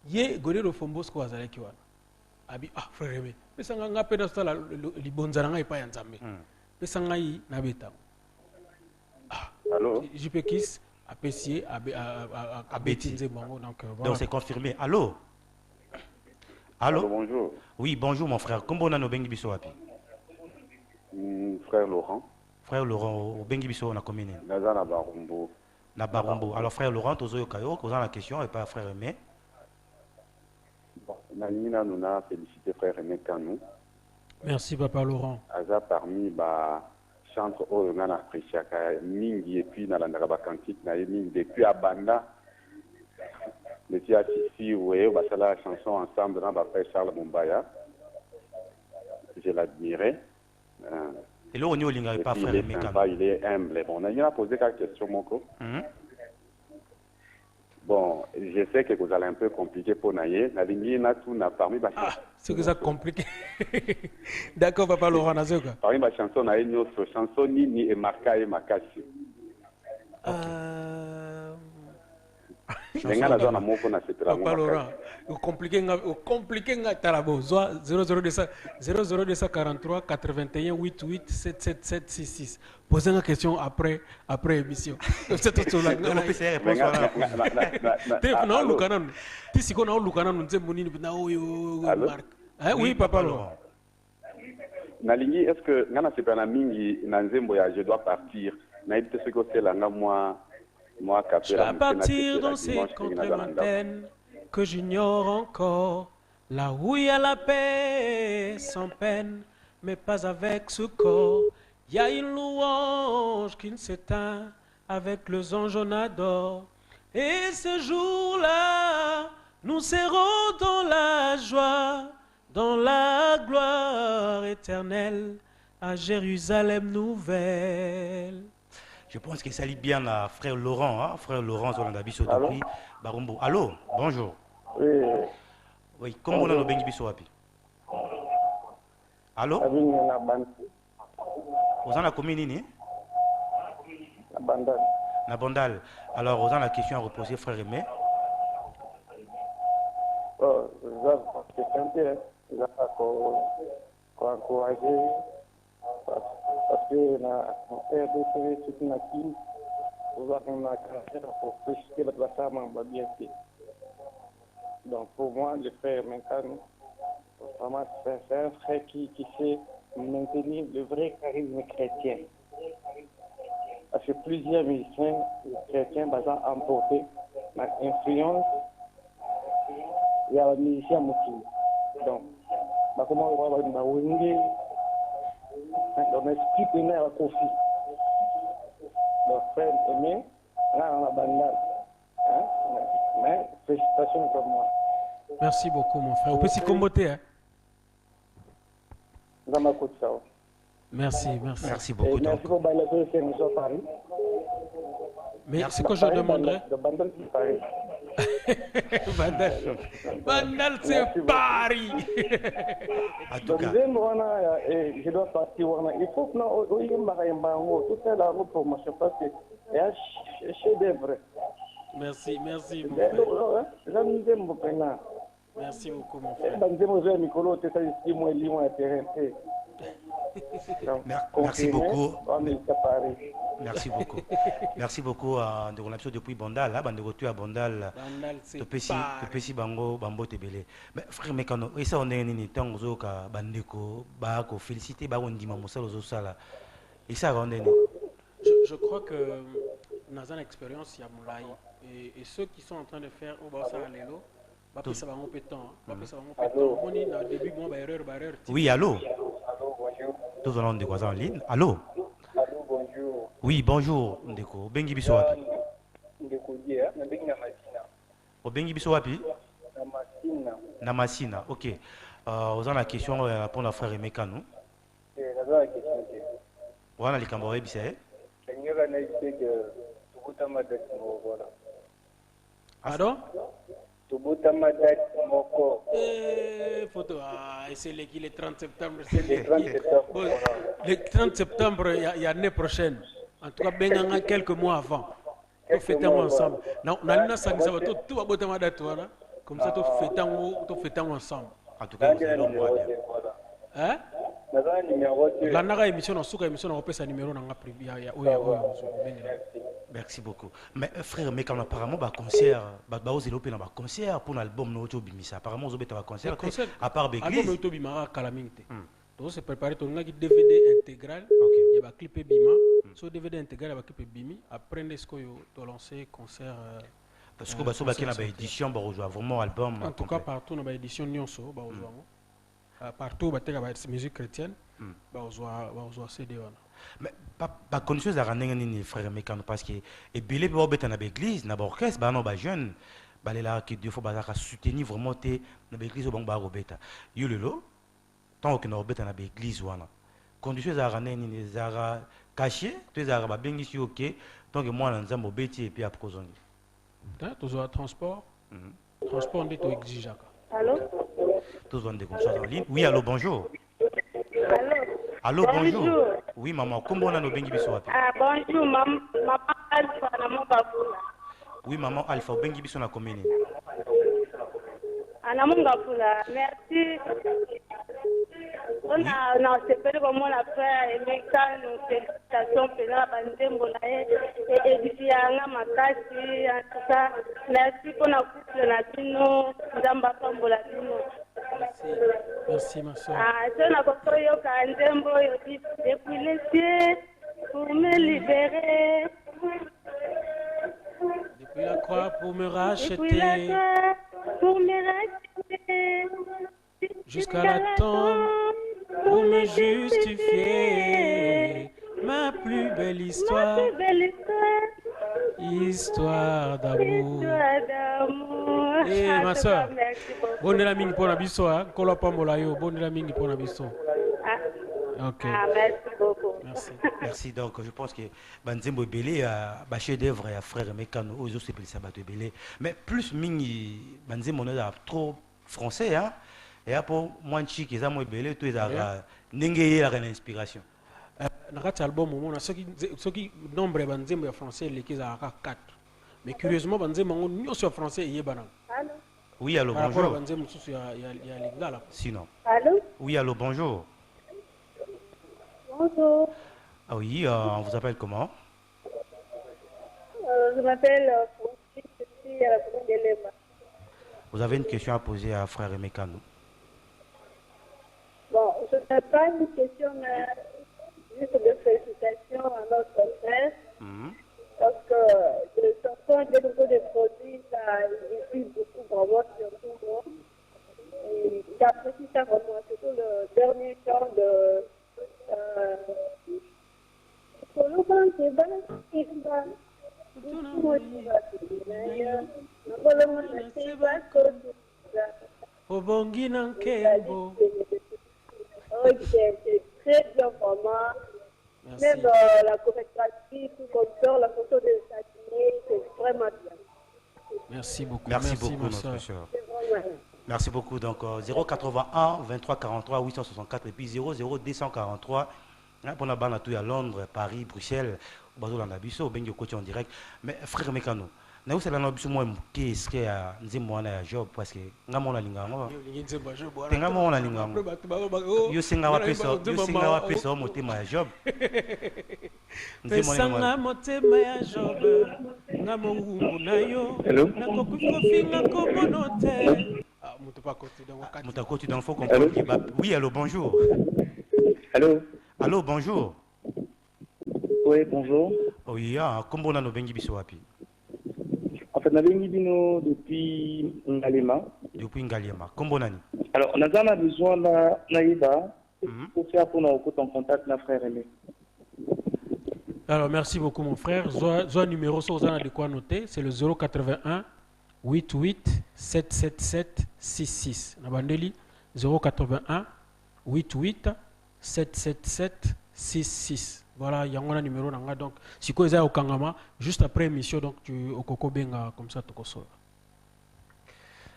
Ye Godé le fomo ce qu'on a kiwana. Abi frère Aimé pesa nga pena sala libonza nga ipa ya nzambe pesa nga yi na beta allô JP Kiss apprécié à Betinze Bango donc voilà. Donc c'est confirmé. Allô? Allô? Bonjour. Oui, bonjour mon frère. Comment on a nos bengi biso wapi? Frère Laurent. Frère Laurent, au bengi biso na commune. Na Barumbo. Na Barumbo. Alors frère Laurent, tozo yokayo, posant la question et pas frère Aimé. Nanina nous a félicité frère René Kanou. Merci Papa Laurent. Aza parmi ba chantre oyo nga na appréciaka mingi et puis na landaka ba cantique na mingi depuis Abanda. Le tia Sissi ouais basala la chanson ensemble dans ba frère Charles Mumbaya. Je l'admirais. Et là on y pas frère René Kanou. Il est humble. Bon, on a posé quelques questions Moko. Bon, je sais que vous allez un peu compliqué pour Naye. La ligne n'a tout n'a parmi ma chanson. Ah, c'est que ça compliqué. D'accord, Papa Laurent Nazoka. Parmi ma chanson, Naye notre chanson ni et Marca et Makashi. Papa Laurent, compliqué nga talabo. 00243 81 88 77766. Posez une question après émission. C'est tout ça. Oui, Papa Laurent. Nalingi, est-ce que Nana Sepana Mingi Nanzembo je dois partir? Naïbite ce que c'est là, moi, je vais partir dans ces contrées lointaines que j'ignore encore, là où il y a la paix sans peine, mais pas avec ce corps. Il y a une louange qui ne s'éteint, avec les anges on adore. Et ce jour-là, nous serons dans la joie, dans la gloire éternelle, à Jérusalem nouvelle. Je pense que ça lit bien à frère Laurent, hein? Frère Laurent, sur l'Andabiso depuis Barombo. Allô, bonjour. Oui. Oui, comment on a le bengi biso api? Allô? Vous en avez commis nini? Na Bandal. Alors, vous en avez la question à reposer, frère Aimé. Oh, c'est encourager. Parce que na père de c'est une active vous avez un caractère pour préciser la femme bien fait. Donc pour moi le frère maintenant vraiment c'est un frère qui sait maintenir le vrai charisme chrétien. Parce que plusieurs musiciens chrétiens basant emporté l'influence il y a un musicien motivé. Donc comment on va avoir une dans l'esprit de mère à Kofi. Le frère Aimé, là on a bandal. Mais félicitations pour moi. Merci beaucoup mon frère. On peut s'y comboter. Hein? Merci beaucoup. Merci pour la Paris. Mais c'est quoi je demanderais? De bandal de Paris. Bandal c'est Paris. En tout cas. Je dois partir. Il faut que nous tout est la promotion parce que c'est un chef-d'œuvre. Merci mon frère. Merci beaucoup mon frère. Merci beaucoup. Merci beaucoup à de relation depuis Bandal, là, bande retour à Bandal. Tu peux bango bambo tebele. Mais frère Mekano, et ça on est ni tant aux autres bandeko, ba ko féliciter ba on dit mamosa aux autres là. Et ça on est. Je crois que dans une expérience il y a moulay et ceux qui sont en train de faire au basa lelo, ba ça va un peu de temps, ba ça va un peu de temps. On est dans le début bon ba erreur. Oui, allô. Allô, bonjour. Tous allons de quoi en ligne. Allô. Allô, bonjour. Oui, bonjour, Ndeko. Bengi biso wapi? Ndeko dia, na bengi na Masina. O bengi biso wapi? Na Masina. Na Masina, ok. Vous avez la question pour notre frère Aimé Kanou? La question. Vous avez la question bisa eh? Seigneur na ite que tubuta madat mo voilà. Pardon? Tubuta madat moko. Photo c'est le 30 septembre, le 30 septembre il y a l'année prochaine. En tout cas ben quelques mois avant. Tout fêtons ensemble. Non, on a ça tout va botter ma date voilà. Comme ça tout fêtons ensemble. En tout cas, vous allez l'envoyer bien. Hein? La naga émission on souka émission on repère numéro dans la privé. Merci beaucoup. Mais frère, mais quand apparemment bah concert, bah aux élopés dans concert pour l'album no to bimisa. Apparemment aux bêta concert à part l'église. Album no to bimara calamité. Donc c'est préparé ton ngaki DVD intégral. Il y a clip bima. Sur DVD intégral il y a clip bimi. Après l'esco yo to lancer concert. Parce que baso bakena ba édition ba rejoindre vraiment album. En tout cas partout dans ba édition nyonso ba rejoindre. Partout bateka ba musique chrétienne ba rejoindre CD wana. Mais pas condition za ranenga ni frère Mekano parce que et belé ba beta na ba église na ba orchestre ba non ba jeune ba là qui deux fois ba ka soutenir vraiment té na ba église ba robeta. Yo lelo tant que na robeta na ba église wana. Condition za ranenga ni za caché tu za ba bengi si OK tant que moi na nzambo beti et puis après kozongi. Toujours un transport. Transport, on est tout exigeant. Allô? Toujours des consciences en ligne. Oui, allô, bonjour. Allô? Allô, bonjour. Oui, maman, comment on a nos bengi biso wapi? Ah, bonjour, maman Alpha, maman Bafula. Oui, maman Alpha, bengi biso na commune. Maman Bafula, merci. On a séparé comme on a fait, et maintenant, nos félicitations, Pénal, Bandembo, et Edifiana, Makasi, en tout cas, merci pour la couple latino, Zamba Pambo latino. Merci, ma soeur. Ah, je n'ai pas eu Kandembo, depuis les cieux, pour me libérer. Depuis la croix pour me racheter. Depuis la croix pour me racheter. Jusqu'à la tombe pour me justifier. Ma plus belle histoire. Histoire d'amour. Eh, ma soeur. Bonne la mingi pour Nabiso, hein. Kolo Pambola yo. Bonne la mingi pour Nabiso. Ok. Merci beaucoup. Merci. Merci. Donc, je pense que Banzembo Belé a chef d'œuvre à frère Mekano, aux autres c'est ça Bato Belé. Mais plus mingi Banzembo on a trop français, hein. Et après moi chic ils ont Belé tout ça n'engagé la inspiration. Dans cet album, on a ceux qui nombre Banzembo français les qui a 4. Mais curieusement Banzembo on sur français il est banal. Allô? Oui, allô, bonjour. Banzembo il y a les gars là. Sinon. Allô? Oui, allô, bonjour. Bonjour. Ah oui, on vous appelle comment? Je m'appelle Francis, je suis à la commune de Lema. Vous avez une question à poser à frère Mekano? Bon, je n'ai pas une question, mais juste de félicitations à notre frère. Parce que le chanson de beaucoup de produits, ça diffuse beaucoup vraiment, surtout moi. Et j'apprécie ça vraiment, surtout le dernier chant de. Obongi Nankembo. Ok, c'est très bien vraiment. Même la chorégraphie, tout comme ça, la photo de Satinée, c'est vraiment bien. Merci beaucoup. Merci beaucoup, ma notre soeur. soeur. Merci beaucoup. Donc, 081 23 43 864 et puis 00 243. Pour la bande à tout à Londres, Paris, Bruxelles, au bateau d'Andabiso, au Bengo côté en direct. Mais frère Mekano, nous sommes là, moi, qu'est-ce qu'il y a un job parce que nous avons la linga. Nous avons la linga. Yo singa wa peso motema ya job. Pesanga motema ya job. Nga mongungu na yo. Nakokufinga komonote. Mutakoti donc faut comprendre. Oui, allô, bonjour. Allô? Allô, bonjour. Oui, bonjour. Oui, comment on a nos bengi biso wapi? En fait, on a Bino depuis Ngalema. Depuis Ngalema. Comment on a ni? Alors, on a besoin de Naïba pour faire pour nous en contact avec frère Aimé. Alors, merci beaucoup, mon frère. Zoa numéro sur de quoi noter, c'est le 081 88 777 66. Nabandeli 081 88 777 66. Voilà, il y a un numéro. Donc, si vous avez au Kangama, juste après l'émission, donc tu au Koko Benga, comme ça, tu as.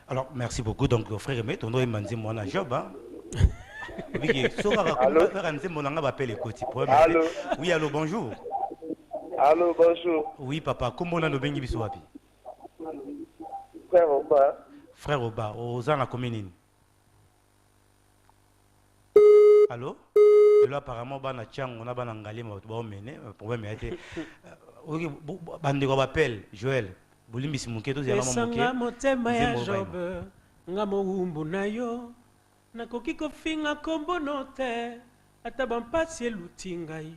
Alors, merci beaucoup. Donc, frère Aimé, ton nom est Manzi Mona Job. Oui, allô, bonjour. Allô, bonjour. Oui, papa, comment on a nos bengi biso wapi? Frère Oba. Frère Oba, aux la commune. Allô? Et là, apparemment, bana tiang, on a bana ngali, mais on mené. Problème a été. Ok, bande quoi appelle Joël. Bolimbi simuke to zema mamuke. Sanga motema ya job. Nga moumbu na yo. Nakoki kofinga kombo note. Ata bampasi eluti ngai.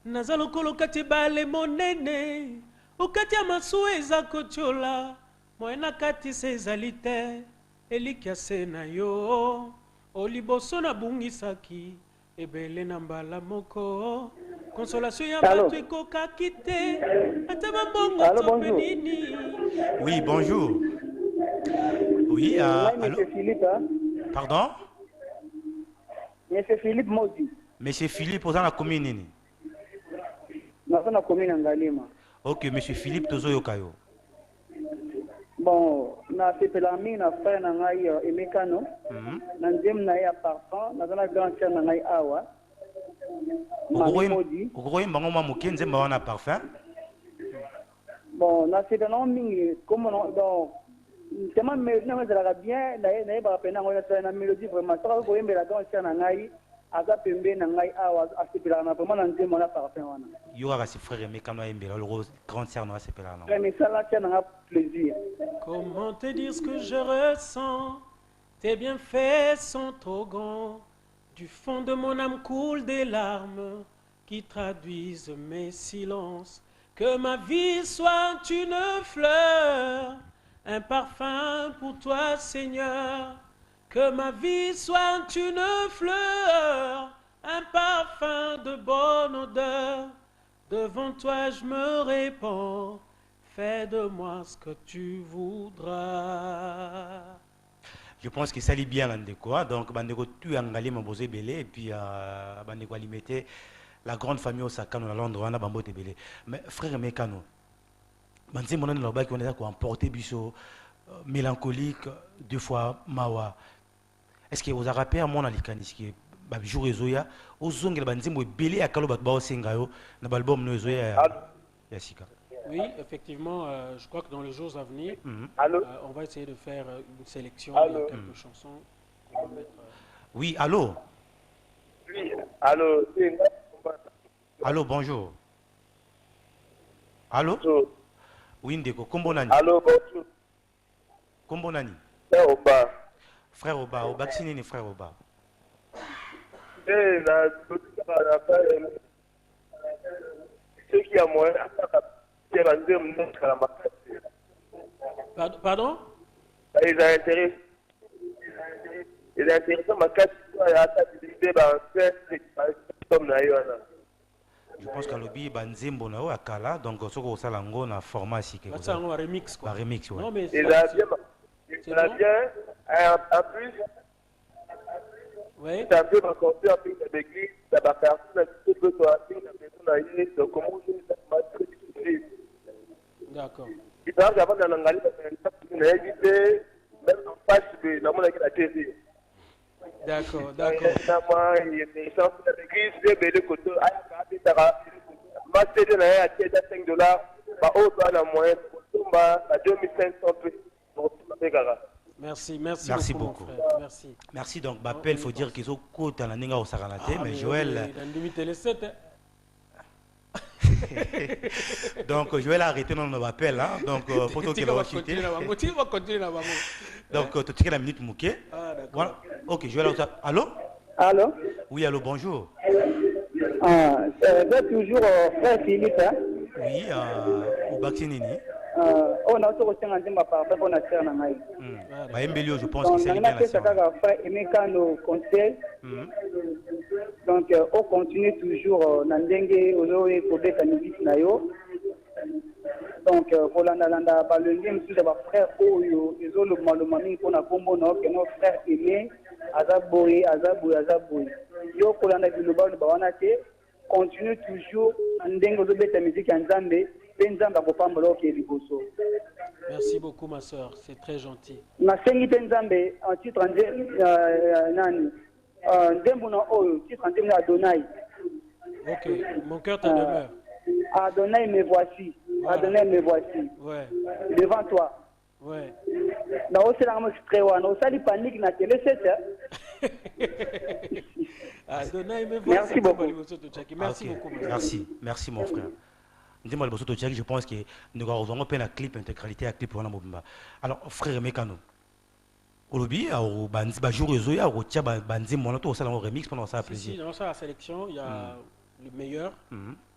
Naza lokolo kati bale monene. Okati ya masuwa eza kotiola. Moena kati se ezali te elikia se na yo oliboso na bungisaki ebele na mbala moko consolation ya bato ekokaki te ata bambongo tope nini. Oui, bonjour. Oui, allô? Monsieur Philippe, hein? Pardon? Monsieur Philippe Modi. Monsieur Philippe, vous avez commune nini? Nous avons commune en Galima. Ok, Monsieur Philippe, tozo yokayo. Bon, na sepelami na frère na ngai Emekano. Na nzem na ya parfum, na zona grand chien na ngai awa. Mami Modi. Okokoyi mbango mwa muke nzemba wana parfum. Bon, na sepelami mingi comme donc tellement mais na mazala bien na ba pena ngona na mélodie vraiment ça ko yembela grand chien na ngai aga pembe na ngai awa asepela na vraiment na nzem na parfum wana. Yo aga si frère Emekano yembela le grand sœur na sepela na. Mais ça là tient na plaisir. Comment te dire ce que je ressens? Tes bienfaits sont trop grands. Du fond de mon âme coulent des larmes qui traduisent mes silences. Que ma vie soit une fleur, un parfum pour toi, Seigneur. Que ma vie soit une fleur, un parfum de bonne odeur. Devant toi je me répands. Fais de moi ce que tu voudras. Je pense que ça lit bien Landeko. Donc, Bandeko, tu as engalé mon bosé belé, et puis Bandeko a limité la grande famille au Sakano, à Londres, on a bamboté belé. Mais frère Mekano, Bandé mon nom qui on a emporté biso mélancolique, deux fois mawa. Est-ce que vous avez rappelé à mon alikanis qui est jour Ezoya, aux ongles Bandé mo belé à Kalo Batbao Sengayo, na balbum no Ezoya Yassika. Oui, effectivement, je crois que dans les jours à venir, on va essayer de faire une sélection de quelques chansons qu'on va mettre. Oui, allô? Oui, allô? Allô, bonjour. Allô? Bonjour. Oui, Ndeko, Kombo Nani? Allô, bonjour. Kombo Nani? Frère Oba. Frère Oba, Oba Xinini, frère Oba. Ce qui a moyen, Pardon? ils ont intérêt. Ils ont intéressé ma carte. Je pense qu'à l'obi banzembo na o akala donc soko salango na format sike Ça on va remix quoi. Remix ouais. Non mais il a bien en plus oui. C'est un peu ma concert avec l'église, ça va faire tout un petit peu toi, la maison de comment D'accord. Il va y avoir un anglais qui a évité même en face de la monnaie de la TV. D'accord. Il y a des gens de l'église, des belles côtés, ma CD n'a à $5, bah, au doigt la moyenne, à 2500 pour Merci beaucoup. Merci. Merci donc m'appelle, il faut dire qu'ils ont côté à la ninga au Saranate, mais Joël. Donc Joël a arrêté dans nos appels, hein. Donc pour qu'il va chuter. Donc tu tiens la minute mouquet. Voilà. Ok, Joël. Allô? Allô? Oui, allô, bonjour. C'est toujours frère Philippe, hein? Oui, au Baksinini. On a aussi un peu par rapport à la ngai. Je pense que c'est bien la conseil. Donc, on continue toujours Nandenge, Oloé, Kobe, Kanibis, Nayo. Donc, pour l'Andalanda, le lien de frère Oyo, ils ont le malomani qu'on a combo, que nos frères aimés, Azaboui. Yo, pour l'Andalanda, le bal de Bawanate, continue toujours Nandenge, Oloé, ta musique en Zambé. Merci beaucoup ma soeur, c'est très gentil. Nasengi Penzambe en titre nani Ndembuna Oyo titre Ndembuna Adonai. Ok, mon cœur te demeure. Adonai me voici. Voilà. Adonai me voici. Ouais. Devant toi. Ouais. Na osela mo strewa na osali panique na télé 7. Adonai me voici. Merci beaucoup. Merci beaucoup. Merci mon frère. Dis-moi le je pense que nous avons fait un clip intégralité à clip pour Mobimba. Alors frère Mekano, aujourd'hui au jour Ezoya au tia banzi monoto ça dans remix pendant ça plaisir. Si dans ça la sélection il y a le meilleur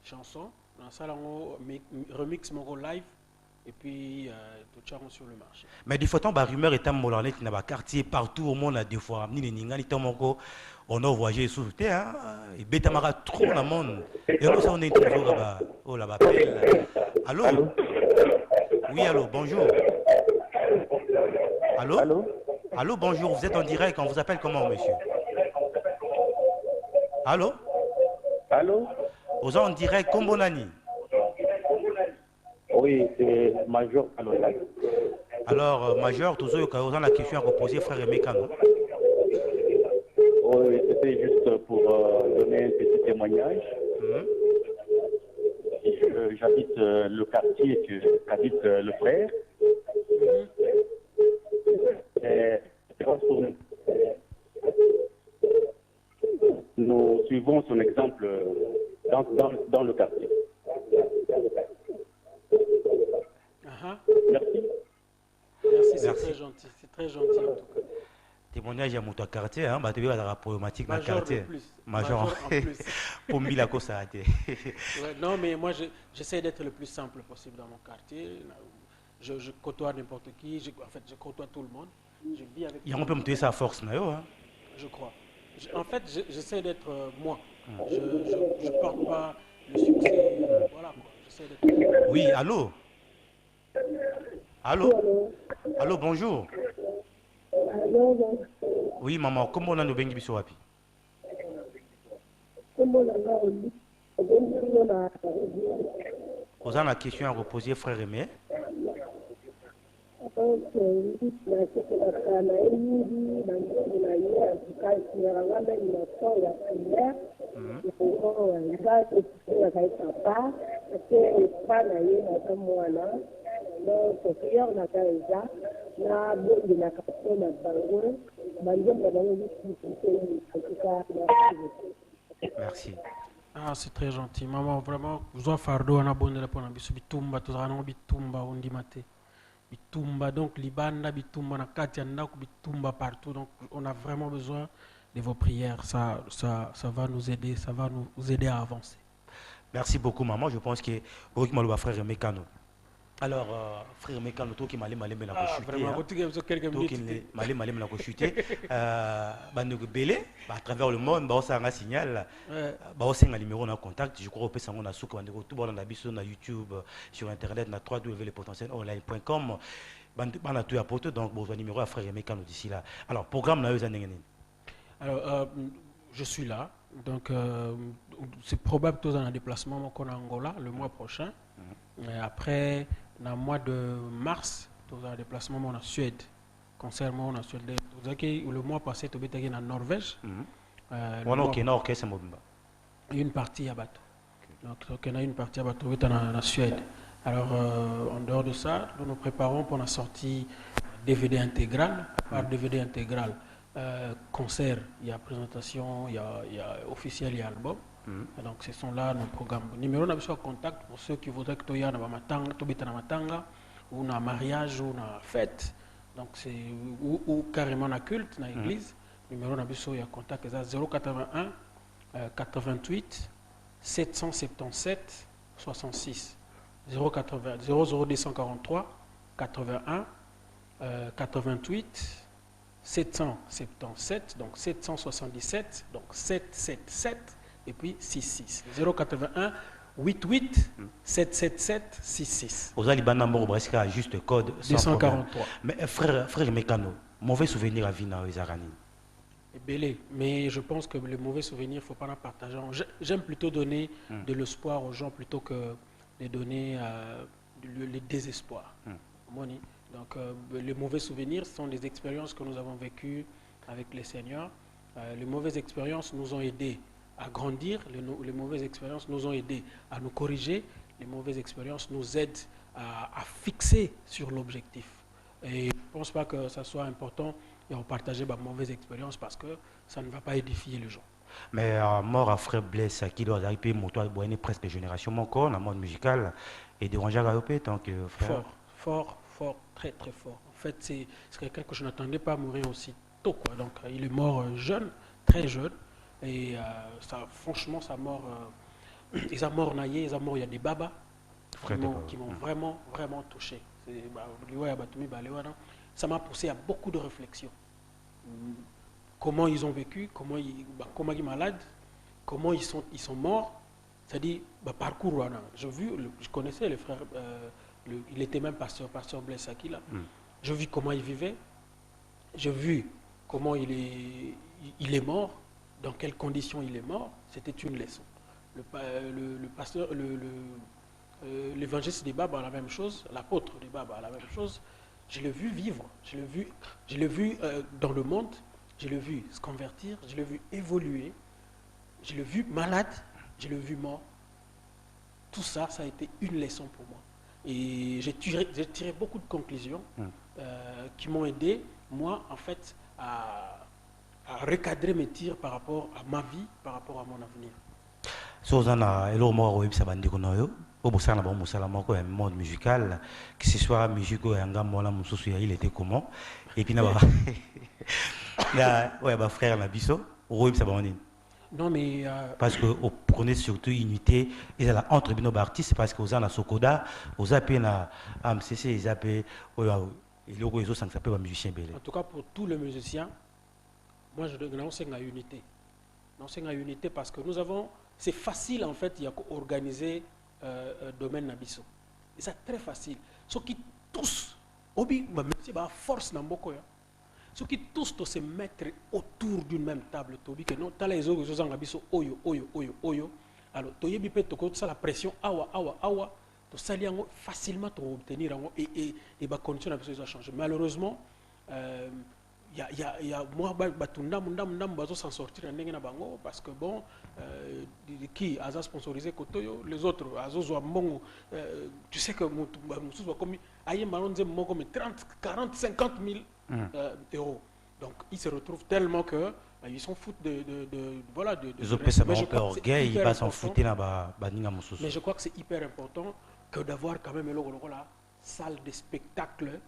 chanson dans ça on remix mon live et puis tout ça sur le marché. Mais des fois, la rumeur est en Moulanet, il y a un quartier partout au monde, des fois, on a voyagé sous le terre, et Betamara trop dans le monde. Et on est toujours là-bas. Oh là-bas, allô? Oui, allô, bonjour. Allô? Allô? Allô, bonjour, vous êtes en direct, on vous appelle comment, monsieur? Allô? Allô? Vous êtes en direct, Kombonani? Oui, c'est Major Alola. Alors, Major, tous ceux qui ont la question à reposer, frère Emekano. Oui, c'était juste pour donner un petit témoignage. J'habite le quartier qu'habite le frère. Nous suivons son exemple dans le quartier. Merci. Merci, c'est très gentil. C'est très gentil en tout cas. Témoignage à mon quartier, hein, bah tu vois la problématique dans le Major quartier. de plus. Major En plus. Pour Mila Kosa. Ouais, non, mais moi, j'essaie d'être le plus simple possible dans mon quartier. Je côtoie n'importe qui. En fait, je côtoie tout le monde. Je vis avec. Il y a un peu de sa force, hein. Je crois. En fait, j'essaie d'être moi. Je ne porte pas le succès. Voilà quoi. J'essaie d'être. Oui, allô? Allô? Allô, bonjour. Oui, maman, comment on a nos bengi bisoapi? Vous avez une question à reposer, frère Aimé? Merci. Ah, c'est très gentil. Maman, vraiment, vous avez fardo on a bon de répondre. Bitumba, tout ça, bitumba, on dit maté. Bitumba, donc Libanda, bitumba, na Katianda, bitumba partout. Donc, on a vraiment besoin de vos prières. Ça va nous aider, ça va nous aider à avancer. Merci beaucoup, maman. Je pense que Borikmalo frère Mekano. Alors, frère Mekano, toi qui m'allez mal la chuter. Toi qui m'allez mal la chuter. Belé, à travers le monde, bah ça a un signal. Bah aussi un numéro en contact. Je crois que ça on a souk tout bon dans sur YouTube, sur internet, na www.lepotencelinonline.com. On a tout apporté donc bon numéro à frère Mekano d'ici là. Alors, programme là alors, je suis là. Donc, c'est probable que tu as un déplacement en Angola le mois prochain. Et après, dans le mois de mars, tu as un déplacement en Suède. Concert en Suède. Le mois passé, tu as en Norvège. Une partie à bateau. Donc, il y a une partie à bateau en Suède. Alors, en dehors de ça, nous nous préparons pour la sortie DVD intégrale. Par DVD intégrale, concert, il y a présentation, il y a officiel, il y a album. Donc ce sont là nos programmes. Numéro de contact pour ceux qui voudraient que tu aies un matanga, ou un mariage, ou une fête. Donc c'est ou carrément un culte dans l'église. Numéro de contact c'est 081 88 777 66 00243 81 88 777 donc 777 donc 777 et puis 66 081 88 777 66. Aux Alibana presque juste code 243. Mais frère Mekano, mauvais souvenir à Vina et Zarani. Mais je pense que les mauvais souvenirs, il ne faut pas en partager. J'aime plutôt donner de l'espoir aux gens plutôt que de donner le désespoir. Donc les mauvais souvenirs sont des expériences que nous avons vécues avec les seigneurs. Les mauvaises expériences nous ont aidés à grandir, les mauvaises expériences nous ont aidés à nous corriger, les mauvaises expériences nous aident à fixer sur l'objectif. Et je ne pense pas que ça soit important de partager ma mauvaise expérience parce que ça ne va pas édifier les gens. Mais mort à frère Blaise qui doit arriver mon presque génération mon corps, la mode musicale et déranger à Gayopé tant que frère. Fort, très très fort. En fait, c'est quelqu'un que je n'attendais pas mourir aussi tôt, quoi. Donc il est mort jeune, très jeune. Et franchement, sa mort, il a mort naillé, il a mort, il y a des babas. qui m'ont vraiment, vraiment touché. Ça m'a poussé à beaucoup de réflexions. Comment ils ont vécu, comment ils sont malades, comment ils sont morts. C'est-à-dire, parcours. Je connaissais les frères, il était même pasteur Blaise Akila. J'ai vu comment il vivait, j'ai vu comment il est mort, dans quelles conditions il est mort. C'était une leçon. Le pasteur, l'évangéliste des Babas a la même chose, l'apôtre des Babas a la même chose. Je l'ai vu vivre, je l'ai vu dans le monde, je l'ai vu se convertir, je l'ai vu évoluer, je l'ai vu malade, je l'ai vu mort. Tout ça, ça a été une leçon pour moi. Et j'ai tiré beaucoup de conclusions qui m'ont aidé, moi, en fait, à recadrer mes tirs par rapport à ma vie, par rapport à mon avenir. Un monde musical, que ce soit musique ou il était comment. Et puis, frère Nabiso, non, mais parce que vous prenez surtout unité entre nos artistes, parce que vous avez Sokoda, vous avez AMCC, vous avez musicien. En tout cas, pour tous les musiciens, moi je enseigne à unité. J'enseigne à unité parce que c'est facile en fait, il y a qu'organiser domaine Nabiso. Et c'est très facile. Ceux qui tous, même si force dans beaucoup. Ceux qui tous se mettre autour d'une même table, que non, t'as les autres gens oyo. Alors, tu as la pression, awa, tu sali facilement pour obtenir et les conditions ont changé. Malheureusement, il y a moi s'en sortir parce que bon, qui a sponsorisé Kotoyo, les autres, tu sais que comme 30, 40, 50 000 euros. Donc ils se retrouvent tellement que ils s'en foutent de mais je crois que c'est hyper important que d'avoir quand même la salle de spectacle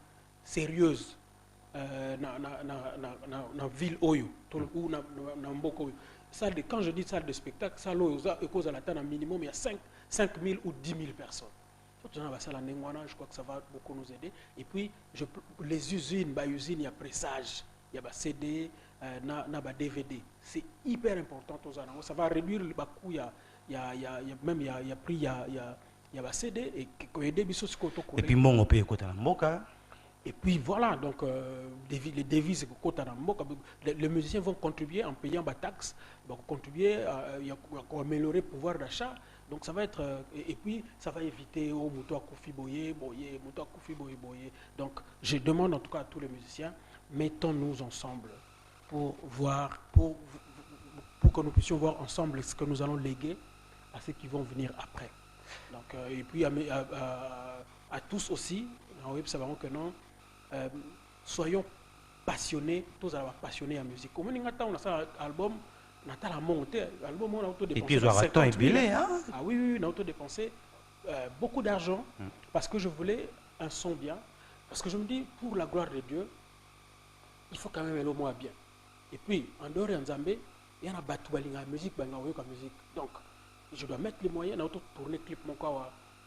sérieuse dans ville Oyo ou dans Mboko. Quand je dis salle de spectacle, ça cause à la table minimum il y a 5 000 ou 10 000 personnes. Je crois que ça va beaucoup nous aider. Et puis, les usines, il y a pressage, il y a CD, il y a DVD. C'est hyper important. Ça va réduire le coût. Il y a prix, il y a CD et puis, et puis voilà, donc les devises, les musiciens vont contribuer en payant des taxes, vont contribuer à améliorer le pouvoir d'achat. Donc ça va être, et puis ça va éviter au Moutoua Koufi Boye. Donc je demande en tout cas à tous les musiciens, mettons-nous ensemble pour que nous puissions voir ensemble ce que nous allons léguer à ceux qui vont venir après. Donc, et puis à tous aussi, que non, soyons passionnés, tous passionnés en musique. Comme on a un album, on a et puis ils auront temps et billet, hein? Ah oui, on a auto-dépensé beaucoup d'argent parce que je voulais un son bien. Parce que je me dis, pour la gloire de Dieu, il faut quand même aller au moins bien. Et puis, en dehors de Nzambé, il y a la musique, donc je dois mettre les moyens, on a tourné clip mon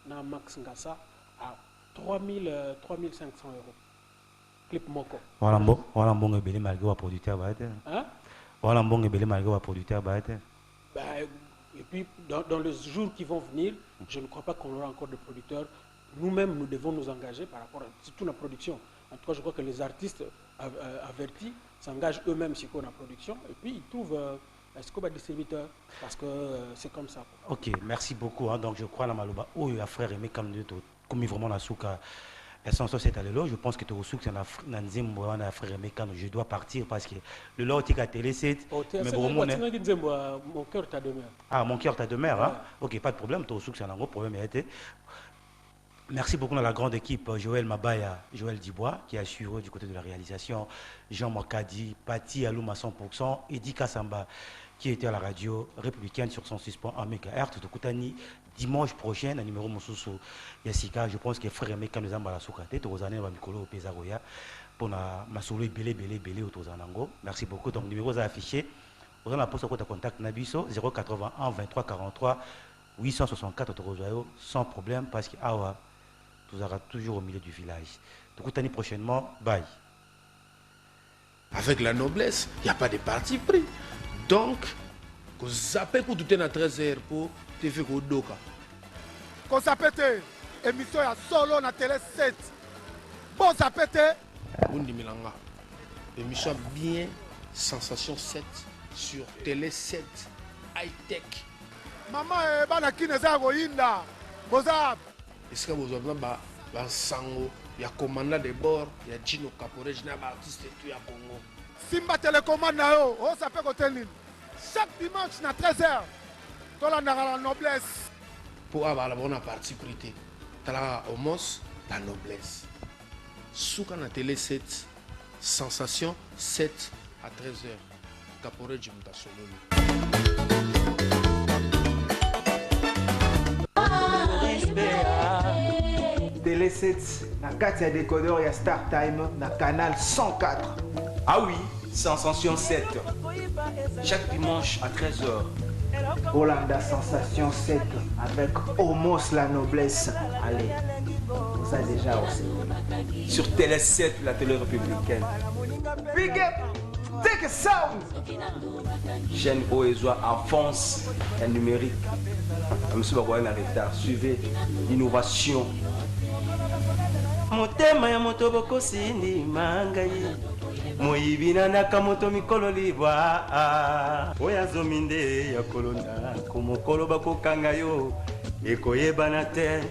na Max Ngassa à 3 500 euros. Clip moko. Voilà bon belé malgré wa producteur Hein? Voilà bon belé malgré wa producteur et puis dans les jours qui vont venir, je ne crois pas qu'on aura encore de producteurs. Nous-mêmes, nous devons nous engager par rapport à surtout la production. En tout cas, je crois que les artistes avertis s'engagent eux-mêmes sur la production et puis ils trouvent est-ce qu'on va distributeur parce que c'est comme ça. Ok, merci beaucoup. Hein. Donc je crois la Maloba, à frère Aimé comme vraiment la souka. Je pense que tu as frère Aimé quand je dois partir parce que le lot est à télé 7. Mon cœur t'a demeure. Ah, mon cœur t'a demeure. Hein? Ok, pas de problème. Tu as un gros problème. Merci beaucoup à la grande équipe, Joël Mabaya, Joël Dibois, qui a assuré du côté de la réalisation, Jean Makadi, Pati Aloum à 100%, Edi Kassamba, qui était à la radio républicaine sur 106.1 MHz de Koutani, dimanche prochain, à numéro Moussoussou Yassika. Je pense que frère Aimé quand nous avons la soukate, tous les années, Mikolo au Pézaroya, pour ma solo belé au Tozanango. Merci beaucoup. Donc, numéro affiché. Vous avez la poste à contact Nabiso 081 23 43 864 Torozoyo, sans problème, parce que Awa, tu seras toujours au milieu du village. Donc, l'année prochainement, bye. Avec la noblesse, il n'y a pas de parti pris. Donc, vous zappez pour tout à 13h pour te faire au doka. Qu'on s'appelle émission à solo na télé 7. Bon s'appelle Bundi Milanga. Émission bien sensation 7 sur télé 7 high tech. Maman et bana kineza goyinda. Bozap. Est-ce que vous avez un sango, il y a commandant de bord, il y a Gino Caporé, il y a un artiste et tout à Congo. Simba télécommande na yo, oh ça peut côté nini. Chaque dimanche na 13h. Tola na la noblesse. Pour avoir la bonne partie prité. Tala homos la noblesse. Souka na télé 7 sensation 7 à 13h. Caporé Jimta Soloni. Télé 7, na 4 décodeur, il y a Star Time, na canal 104. Ah oui, Sensation 7. Chaque dimanche à 13h. Hollanda Sensation 7 avec Homos la noblesse. Allez, ça déjà aussi. Sur Télé 7, la télé républicaine. Big up, take a sound. Chaîne Oezoa avance et numérique. Monsieur Bagoyen en retard. Suivez l'innovation. Motema ya moto bokosi ni mangai. Moibina nakamoto mikolo libwa. Oya zominde ya kolona. Komokolo bakokanga yo. Ekoyebana te.